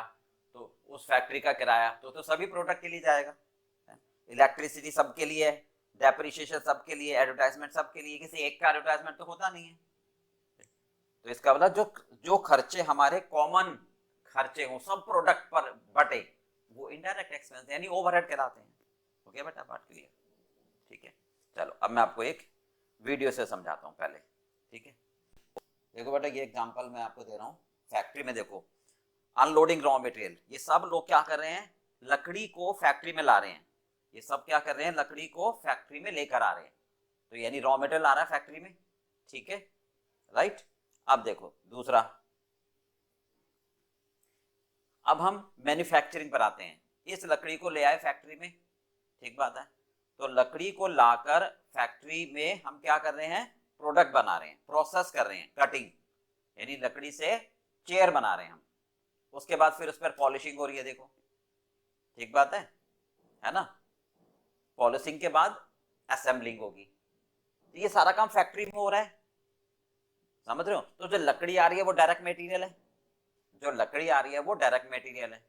तो उस फैक्ट्री का किराया तो सभी प्रोडक्ट के लिए जाएगा, इलेक्ट्रिसिटी सबके लिए है, डेप्रिसिएशन सबके लिए, एडवर्टाइजमेंट सबके लिए, किसी एक का एडवर्टाइजमेंट तो होता नहीं है। तो इसका मतलब जो जो खर्चे हमारे कॉमन खर्चे हो, सब प्रोडक्ट पर बटे, वो इनडायरेक्ट एक्सपेंस यानी ओवरहेड कहलाते हैं। हो गया बेटा बात क्लियर? ठीक है, चलो अब मैं आपको एक वीडियो से समझाता हूँ पहले, ठीक है। देखो बेटा, ये एग्जांपल मैं आपको दे रहा हूँ, फैक्ट्री में देखो, अनलोडिंग रॉ मटेरियल, ये सब लोग क्या कर रहे हैं, लकड़ी को फैक्ट्री में ला रहे हैं, ये सब क्या कर रहे हैं, लकड़ी को फैक्ट्री में लेकर आ रहे हैं, तो यानी रॉ मटेरियल आ रहा है फैक्ट्री में, ठीक है, राइट। अब देखो दूसरा, अब हम मैन्युफैक्चरिंग पर आते हैं, इस लकड़ी को ले आए फैक्ट्री में, ठीक बात है, तो लकड़ी को लाकर फैक्ट्री में हम क्या कर रहे हैं, प्रोडक्ट बना रहे हैं, प्रोसेस कर रहे हैं, कटिंग, यानी लकड़ी से चेयर बना रहे हैं हम, उसके बाद फिर उस पर पॉलिशिंग हो रही है, देखो ठीक बात है ना, पॉलिशिंग के बाद असेंबलिंग होगी, तो ये सारा काम फैक्ट्री में हो रहा है, समझ रहे हो। तो जो लकड़ी आ रही है वो डायरेक्ट मटेरियल है, जो लकड़ी आ रही है वो डायरेक्ट मटेरियल है,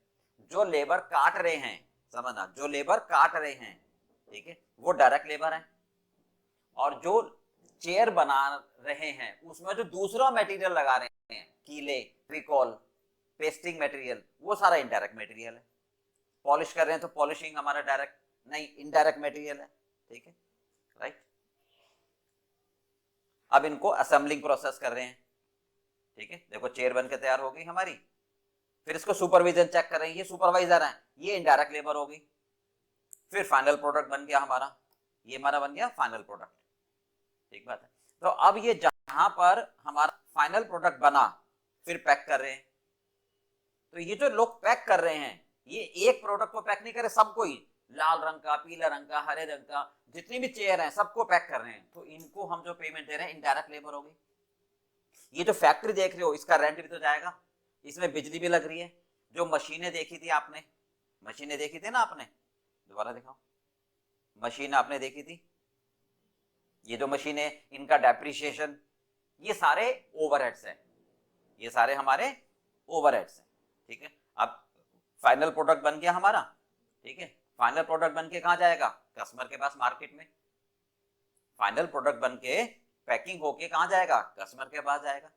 जो लेबर काट रहे हैं, समझना, जो लेबर काट रहे हैं, ठीक है, वो डायरेक्ट लेबर है। और जो चेयर बना रहे हैं उसमें जो दूसरा मटेरियल लगा रहे हैं, कीले, ट्रिकॉल, पेस्टिंग मटेरियल, वो सारा इनडायरेक्ट मटेरियल है। पॉलिश कर रहे हैं तो पॉलिशिंग हमारा डायरेक्ट नहीं, इनडायरेक्ट मटेरियल है, ठीक है, राइट। अब इनको असेंबलिंग प्रोसेस कर रहे हैं, ठीक है, देखो चेयर बन के तैयार हो गई हमारी, फिर इसको सुपरविजन चेक कर रहे हैं, ये सुपरवाइजर है, ये इनडायरेक्ट लेबर होगी। फिर फाइनल प्रोडक्ट बन गया हमारा, ये हमारा बन गया फाइनल प्रोडक्ट, ठीक बात है। तो अब ये जहां पर हमारा फाइनल प्रोडक्ट बना, फिर पैक कर रहे हैं, तो ये जो लोग पैक कर रहे हैं, ये एक प्रोडक्ट को पैक नहीं करे, सबको ही, लाल रंग का, पीला रंग का, हरे रंग का, जितनी भी चेयर हैं सबको पैक कर रहे हैं, तो इनको हम जो पेमेंट दे रहे हैं इनडायरेक्ट लेबर होगी। ये जो फैक्ट्री देख रहे हो इसका रेंट भी तो जाएगा, इसमें बिजली भी लग रही है। जो मशीनें देखी थी आपने, मशीनें देखी थी ना आपने, दोबारा दिखाओ, मशीन आपने देखी थी, ये जो मशीनें, इनका डेप्रिसिएशन, ये सारे ओवरहेड्स हैं, ये सारे हमारे ओवरहेड्स हैं, ठीक है। अब फाइनल प्रोडक्ट बन गया हमारा, ठीक है, फाइनल प्रोडक्ट बन के कहां जाएगा, कस्टमर के पास मार्केट में। फाइनल प्रोडक्ट बन के पैकिंग होके कहां जाएगा, कस्टमर के पास जाएगा।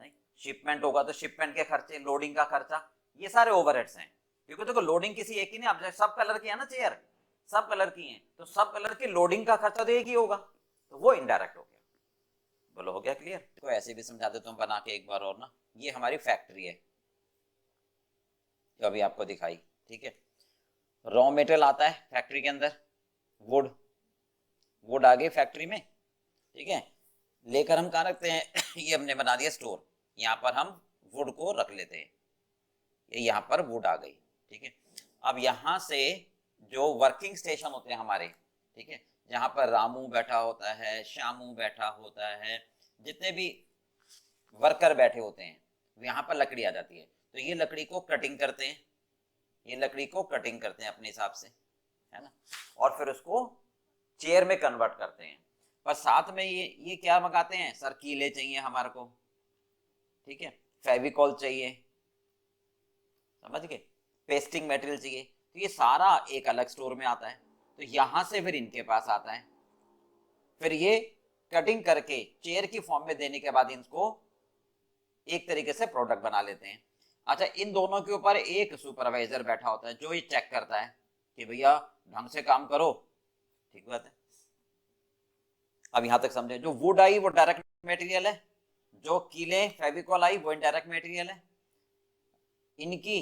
नहीं, शिपमेंट होगा तो शिपमेंट के खर्चे, लोडिंग का खर्चा, ये सारे ओवरहेड्स हैं। क्योंकि देखो लोडिंग किसी एक ही नहीं, अब सब कलर की है ना चेयर, सब कलर की हैं, तो सब कलर की लोडिंग का खर्चा तो एक ही होगा, तो वो इनडायरेक्ट हो गया। बोलो हो गया क्लियर। तो ऐसे भी समझा देता हूँ बना के एक बार और ना, ये हमारी फैक्ट्री है जो अभी आपको दिखाई, ठीक है। रॉ मटेरियल आता है फैक्ट्री के अंदर, वुड, वुड आ गई फैक्ट्री में, ठीक है, लेकर हम कहाँ रखते हैं ये हमने बना दिया स्टोर, यहाँ पर हम वुड को रख लेते हैं, ये यहाँ पर वुड आ गई, ठीक है। अब यहाँ से जो वर्किंग स्टेशन होते हैं हमारे, ठीक है, जहाँ पर रामू बैठा होता है, श्यामू बैठा होता है, जितने भी वर्कर बैठे होते हैं, यहाँ पर लकड़ी आ जाती है, तो ये लकड़ी को कटिंग करते हैं, ये लकड़ी को कटिंग करते हैं अपने हिसाब से, है ना, और फिर उसको चेयर में कन्वर्ट करते हैं। पर साथ में ये क्या मंगाते हैं, सर कीले चाहिए हमारे को, ठीक है, फेविकॉल चाहिए, समझ गए, पेस्टिंग मटेरियल चाहिए, तो ये सारा एक अलग स्टोर में आता है, तो यहां से फिर इनके पास आता है, फिर ये कटिंग करके चेयर की फॉर्म में देने के बाद इनको एक तरीके से प्रोडक्ट बना लेते हैं। अच्छा, इन दोनों के ऊपर एक सुपरवाइजर बैठा होता है जो ये चेक करता है कि भैया ढंग से काम करो, ठीक बात है। अब यहां तक समझे, जो वुड आई वो डायरेक्ट मटेरियल है, जो कीले फेविकॉल आई वो इनडायरेक्ट मटेरियल है, इनकी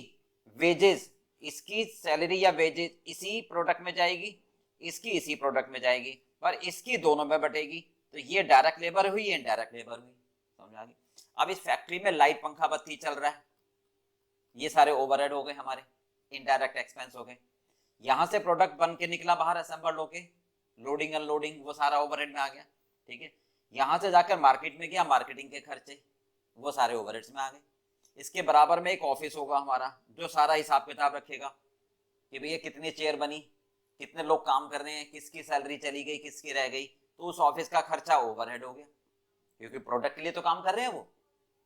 वेजेस, इसकी सैलरी या वेजेस इसी प्रोडक्ट में जाएगी, इसकी इसी प्रोडक्ट में जाएगी, पर इसकी दोनों में बटेगी, तो ये डायरेक्ट लेबर हुई, ये इनडायरेक्ट लेबर हुई, समझ आ गई। अब इस फैक्ट्री में लाइट पंखा बत्ती चल रहा है, ये सारे ओवरहेड हो गए हमारे, इनडायरेक्ट एक्सपेंस हो गए। यहां से प्रोडक्ट बन के निकला बाहर असेंबल्ड होके, लोडिंग अनलोडिंग वो सारा ओवरहेड में आ गया, ठीक है। यहां से जाकर मार्केट में गया, मार्केटिंग के खर्चे वो सारे ओवरहेड्स में आ गए। इसके बराबर में एक ऑफिस होगा हमारा जो सारा हिसाब किताब रखेगा कि भैया कितनी चेयर बनी, कितने लोग काम कर रहे हैं, किसकी सैलरी चली गई, किसकी रह गई, तो उस ऑफिस का खर्चा ओवरहेड हो गया, क्योंकि प्रोडक्ट के लिए तो काम कर रहे हैं वो,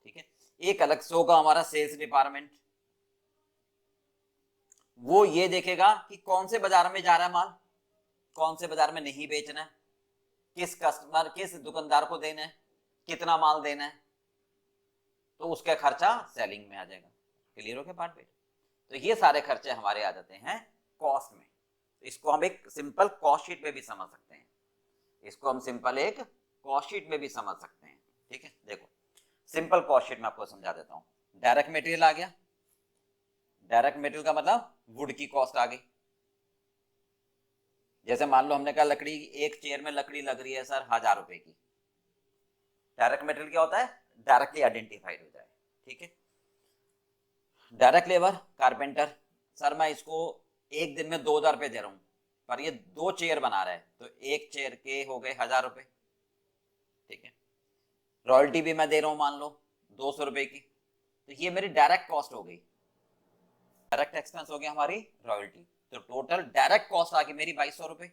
ठीक है। एक अलग से होगा हमारा सेल्स डिपार्टमेंट, वो ये देखेगा कि कौन से बाजार में जा रहा है माल, कौन से बाजार में नहीं बेचना है, किस कस्टमर, किस दुकानदार को देना है, कितना माल देना है, तो उसका खर्चा सेलिंग में आ जाएगा। क्लियर हो गया पार्ट पे। तो ये सारे खर्चे हमारे आ जाते हैं कॉस्ट में, तो इसको हम एक सिंपल कॉस्ट शीट में भी समझ सकते हैं, इसको हम सिंपल एक कॉस्ट शीट में भी समझ सकते हैं, ठीक है। देखो सिंपल कॉस्ट शीट में आपको समझा देता हूं। डायरेक्ट मटेरियल आ गया, डायरेक्ट मटेरियल का मतलब वुड की कॉस्ट आ गई। जैसे मान लो हमने कहा लकड़ी, एक चेयर में लकड़ी लग रही है सर 1000 रुपए की, डायरेक्ट मटेरियल क्या होता है, डायरेक्टली आइडेंटिफाइड हो जाए, ठीक है। डायरेक्ट लेबर कारपेंटर, सर मैं इसको एक दिन में 2000 रुपए दे रहा हूं, पर ये 2 चेयर बना रहा है, तो एक चेयर के हो गए 1000 रुपए, ठीक है। रॉयल्टी भी मैं दे रहा हूं मान लो 200 रुपए की, तो ये मेरी डायरेक्ट कॉस्ट हो गई, डायरेक्ट एक्सपेंस हो गया हमारी रॉयल्टी, तो टोटल डायरेक्ट कॉस्ट आ गई मेरी 2200 रुपए,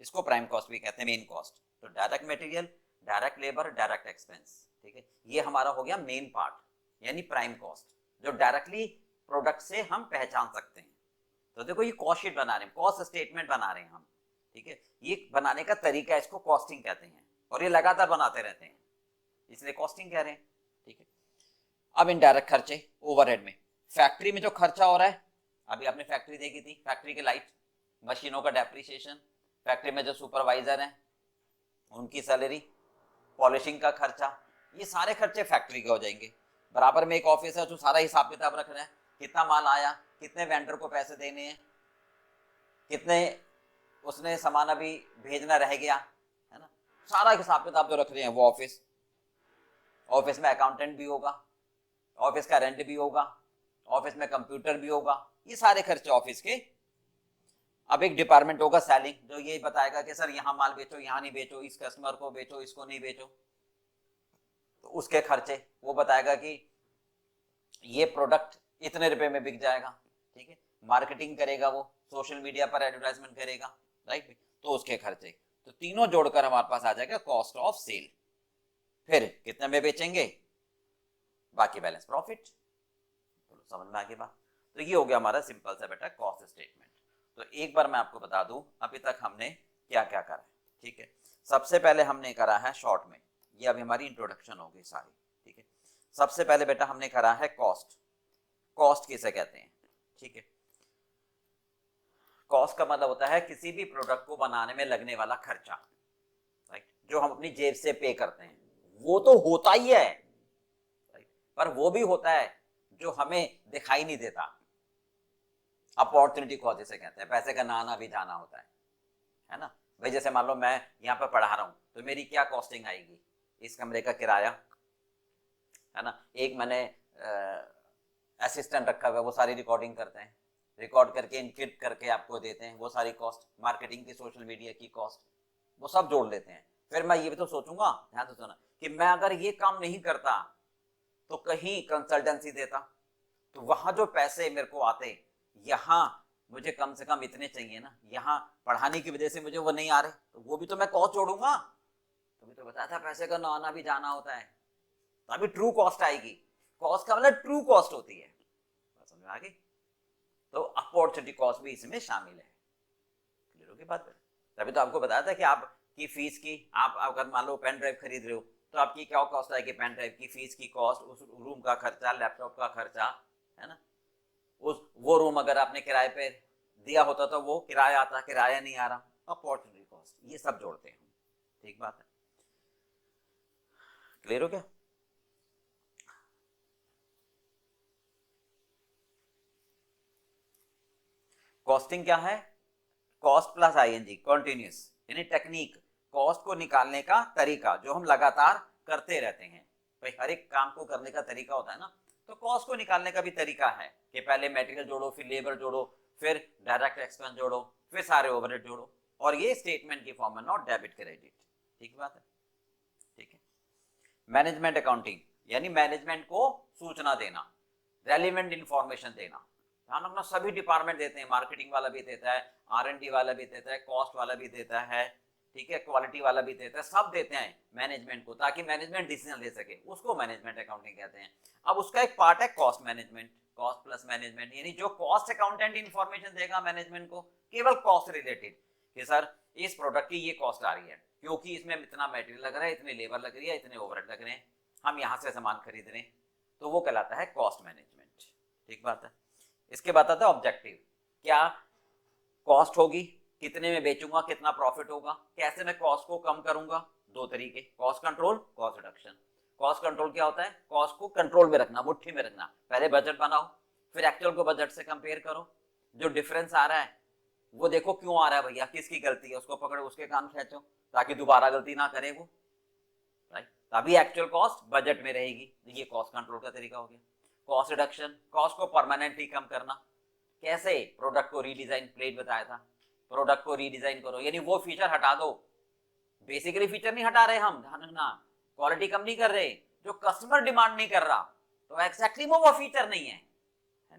इसको प्राइम कॉस्ट भी कहते हैं, मेन कॉस्ट। तो direct material, direct labour, direct expense, ठीक है, ये हमारा हो गया मेन पार्ट, यानी प्राइम कॉस्ट, जो डायरेक्टली प्रोडक्ट से हम पहचान सकते हैं। तो देखो ये कॉस्ट शीट बना रहे हैं, कॉस्ट स्टेटमेंट बना रहे हैं हम, ठीक है। ये बनाने का तरीका, इसको कॉस्टिंग कहते हैं, और ये लगातार बनाते रहते हैं, इसलिए कॉस्टिंग कह रहे हैं, ठीक है। अब इनडायरेक्ट खर्चे ओवरहेड में, फैक्ट्री में जो खर्चा हो रहा है, अभी आपने फैक्ट्री देखी थी, फैक्ट्री के लाइट, मशीनों का डेप्रिसिएशन, फैक्ट्री में जो सुपरवाइजर हैं उनकी सैलरी, पॉलिशिंग का खर्चा, ये सारे खर्चे फैक्ट्री के हो जाएंगे। बराबर में एक ऑफिस है जो सारा हिसाब किताब रख रहा है, कितना माल आया, कितने वेंडर को पैसे देने हैं, कितने उसने सामान अभी भेजना रह गया, है ना, सारा हिसाब किताब जो रख रहे हैं वो ऑफिस। ऑफिस में अकाउंटेंट भी होगा, ऑफिस का रेंट भी होगा, ऑफिस में कंप्यूटर भी होगा, ये सारे खर्चे ऑफिस के। अब एक डिपार्टमेंट होगा सेलिंग, जो ये बताएगा कि सर यहाँ माल बेचो, यहाँ नहीं बेचो, इस कस्टमर को बेचो, इसको नहीं बेचो, तो उसके खर्चे वो बताएगा कि ये प्रोडक्ट इतने रुपए में बिक जाएगा, ठीक है। मार्केटिंग करेगा, वो सोशल मीडिया पर एडवर्टाइजमेंट करेगा, राइट, तो उसके खर्चे। तो तीनों जोड़कर हमारे पास आ जाएगा कॉस्ट ऑफ सेल। फिर कितने में बेचेंगे, बाकी बैलेंस प्रॉफिट। समझ में आ गई बात। तो ये हो गया हमारा सिंपल सा बेटा कॉस्ट स्टेटमेंट। तो एक बार मैं आपको बता दूं अभी तक हमने क्या क्या करा है, ठीक है। सबसे पहले हमने करा है शॉर्ट में, ये अभी हमारी इंट्रोडक्शन हो गई सारी, ठीक है। सबसे पहले बेटा हमने करा है कॉस्ट। कॉस्ट किसे कहते हैं, ठीक है। कॉस्ट का मतलब होता है किसी भी प्रोडक्ट को बनाने में लगने वाला खर्चा, राइट, जो हम अपनी जेब से पे करते हैं। वो तो होता ही है, राइट, पर वो भी होता है जो हमें दिखाई नहीं देता। अपॉर्चुनिटी कॉस्ट जिसे कहते हैं, पैसे का ना आना भी जाना होता है ना। भाई जैसे मान लो मैं यहाँ पर पढ़ा रहा हूँ, तो मेरी क्या कॉस्टिंग आएगी, इस कमरे का किराया, है ना, एक मैंने असिस्टेंट रखा हुआ है, वो सारी रिकॉर्डिंग करते हैं, रिकॉर्ड करके इनक्रिप्ट करके आपको देते हैं, वो सारी कॉस्ट, मार्केटिंग की, सोशल मीडिया की कॉस्ट, वो सब जोड़ लेते हैं। फिर मैं ये भी तो सोचूंगा, ध्यान से सुना, कि मैं अगर ये काम नहीं करता तो कहीं कंसल्टेंसी देता, तो वहां जो पैसे मेरे को आते, यहाँ मुझे कम से कम इतने चाहिए ना, यहाँ पढ़ाने की वजह से मुझे वो नहीं आ रहे, तो वो भी तो मैं कॉस्ट जोड़ूंगा। तुम्हें तो बताया था पैसे का ना आना भी जाना होता है, तभी ट्रू कॉस्ट आएगी। कॉस्ट का मतलब ट्रू कॉस्ट होती है, समझ में आ गई। तो अपॉर्चुनिटी कॉस्ट भी इसमें शामिल है, क्लियर होगी बात। तभी तो आपको बताया था कि आपकी फीस की, आप अगर मान लो पेन ड्राइव खरीद रहे हो, तो आपकी क्या कॉस्ट आएगी, पेन ड्राइव की फीस की कॉस्ट, उस रूम का खर्चा, लैपटॉप का खर्चा, है ना, उस वो रूम अगर आपने किराए पे दिया होता तो वो किराया आता, किराया नहीं आ रहा, अपॉर्चुनिटी कॉस्ट, ये सब जोड़ते हैं, ठीक बात है, क्लियर हो गया। कॉस्टिंग क्या है, कॉस्ट प्लस आईएनजी, कॉन्टिन्यूस, यानी टेक्निक, कॉस्ट को निकालने का तरीका जो हम लगातार करते रहते हैं। भाई हर एक काम को करने का तरीका होता है ना, तो कॉस्ट को निकालने का भी तरीका है कि पहले मटेरियल जोड़ो, फिर लेबर जोड़ो, फिर डायरेक्ट एक्सपेंस जोड़ो, फिर सारे ओवरहेड जोड़ो, और ये स्टेटमेंट की फॉर्म में, नॉट डेबिट क्रेडिट, ठीक बात है, ठीक है। मैनेजमेंट अकाउंटिंग, यानी मैनेजमेंट को सूचना देना, रेलिवेंट इंफॉर्मेशन देना। ध्यान रखना सभी डिपार्टमेंट देते हैं, मार्केटिंग वाला भी देता है, R&D वाला भी देता है, कॉस्ट वाला भी देता है, ठीक है, क्वालिटी वाला भी देता है, सब देते हैं मैनेजमेंट को, ताकि मैनेजमेंट डिसीजन ले सके, उसको मैनेजमेंट अकाउंटिंग कहते हैं। अब उसका एक पार्ट है cost management, cost plus management, यानी जो कॉस्ट अकाउंटेंट इंफॉर्मेशन देगा मैनेजमेंट को केवल कॉस्ट रिलेटेड, कि सर इस प्रोडक्ट की ये कॉस्ट आ रही है, क्योंकि इसमें इतना मटेरियल लग रहा है, इतनी लेबर लग रही है, इतने ओवरहेड लग रहे हैं, हम यहाँ से सामान खरीद रहे हैं, तो वो कहलाता है कॉस्ट मैनेजमेंट, ठीक बात है। इसके बाद आता है ऑब्जेक्टिव, क्या कॉस्ट होगी, कितने में बेचूंगा, कितना प्रॉफिट होगा, कैसे मैं कॉस्ट को कम करूंगा, दो तरीके, cost control, cost reduction. Cost control क्या होता है, कॉस्ट को कंट्रोल में रखना, मुट्ठी में रखना, पहले बजट बनाओ, फिर एक्चुअल को बजट से कंपेयर करो, जो डिफरेंस आ रहा है वो देखो क्यों आ रहा है भैया, किसकी गलती है, उसको पकड़ो, उसके कान खींचो, ताकि दोबारा गलती ना करे वो, राइट, तभी एक्चुअल कॉस्ट बजट में रहेगी। ये कॉस्ट कंट्रोल का तरीका हो गया। कॉस्ट रिडक्शन, कॉस्ट को परमानेंटली कम करना, कैसे, प्रोडक्ट को रीडिजाइन, प्लेट बताया था, प्रोडक्ट को रीडिजाइन करो, यानी वो फीचर हटा दो, बेसिकली फीचर नहीं हटा रहे हम, ध्यान रखना, क्वालिटी कम नहीं कर रहे, जो कस्टमर डिमांड नहीं कर रहा, तो एक्जैक्टली वो फीचर नहीं है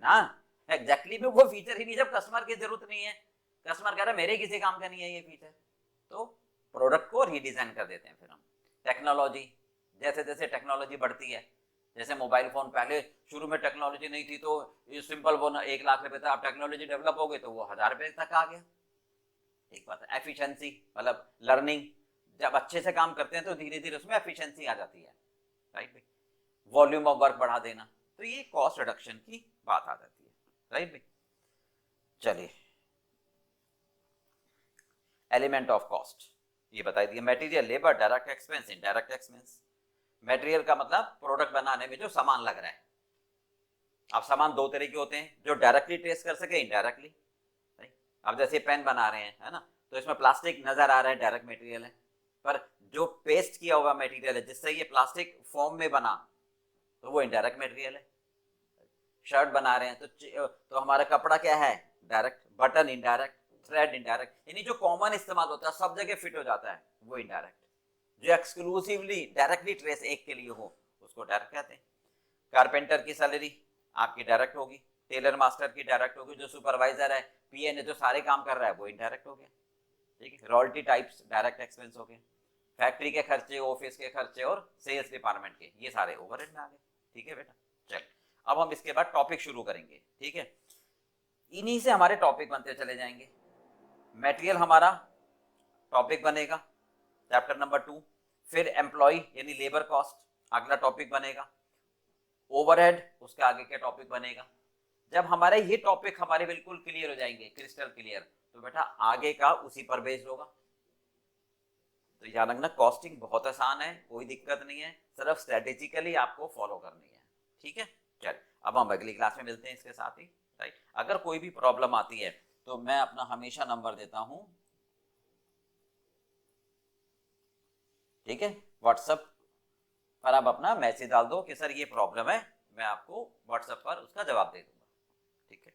ना, एग्जैक्टली में वो फीचर ही नहीं, जब कस्टमर की जरूरत नहीं है, कस्टमर कह रहा है मेरे किसी काम का नहीं है ये फीचर, तो प्रोडक्ट को रीडिजाइन कर देते हैं। फिर हम टेक्नोलॉजी, जैसे जैसे टेक्नोलॉजी बढ़ती है, जैसे मोबाइल फोन पहले शुरू में टेक्नोलॉजी नहीं थी तो ये सिंपल वो ना 1 लाख रुपए था, अब टेक्नोलॉजी डेवलप हो गई तो वो 1000 रुपए तक आ गया। एक बात है एफिशिएंसी, मतलब लर्निंग, जब अच्छे से काम करते हैं तो धीरे धीरे उसमें एफिशिएंसी आ जाती है, राइट। वॉल्यूम ऑफ वर्क बढ़ा देना, तो ये कॉस्ट रिडक्शन की बात आ जाती है, राइट भाई। चलिए एलिमेंट ऑफ कॉस्ट ये बता दिए, material, labour, direct expense, indirect expense. Material का मतलब प्रोडक्ट बनाने में जो सामान लग रहा है। अब सामान दो तरह के होते हैं, जो डायरेक्टली ट्रेस कर सके, इनडायरेक्टली। अब जैसे पेन बना रहे हैं, है ना, तो इसमें प्लास्टिक नजर आ रहा है, डायरेक्ट मटेरियल है। पर जो पेस्ट किया हुआ मटेरियल है जिससे ये प्लास्टिक फॉर्म में बना, तो वो इनडायरेक्ट मटेरियल है। शर्ट बना रहे हैं तो हमारा कपड़ा क्या है, direct, button indirect, thread indirect, यानी जो कॉमन इस्तेमाल होता है सब जगह फिट हो जाता है वो इनडायरेक्ट। जो एक्सक्लूसिवली डायरेक्टली ट्रेस एक के लिए हो उसको डायरेक्ट कहते हैं। कारपेंटर की सैलरी आपकी डायरेक्ट होगी, टेलर मास्टर की डायरेक्ट होगी, जो सुपरवाइजर है, पीएन है, जो सारे काम कर रहा है वो इनडायरेक्ट हो गया, ठीक है। रॉयल्टी टाइप्स डायरेक्ट एक्सपेंस हो गए। फैक्ट्री के खर्चे, ऑफिस के खर्चे और सेल्स डिपार्टमेंट के, ये सारे ओवरहेड में आ गए, ठीक है बेटा। चल अब हम इसके बाद टॉपिक शुरू करेंगे, ठीक है। इन्हीं से हमारे टॉपिक बनते चले जाएंगे। मटेरियल हमारा टॉपिक बनेगा चैप्टर नंबर 2, फिर एम्प्लॉय यानी लेबर कॉस्ट अगला टॉपिक बनेगा, ओवरहेड उसके आगे के टॉपिक बनेगा। जब हमारे ये टॉपिक हमारे बिल्कुल क्लियर हो जाएंगे, क्रिस्टल क्लियर, तो बेटा आगे का उसी पर बेस्ड होगा। तो याद रखना कॉस्टिंग बहुत आसान है, कोई दिक्कत नहीं है, सिर्फ स्ट्रेटेजिकली आपको फॉलो करनी है, ठीक है। चल अब हम अगली क्लास में मिलते हैं इसके साथ ही, राइट। अगर कोई भी प्रॉब्लम आती है तो मैं अपना हमेशा नंबर देता हूं, ठीक है। व्हाट्सएप पर आप अपना मैसेज डाल दो कि सर ये प्रॉब्लम है, मैं आपको व्हाट्सएप पर उसका जवाब दे दूंगा, ठीक है।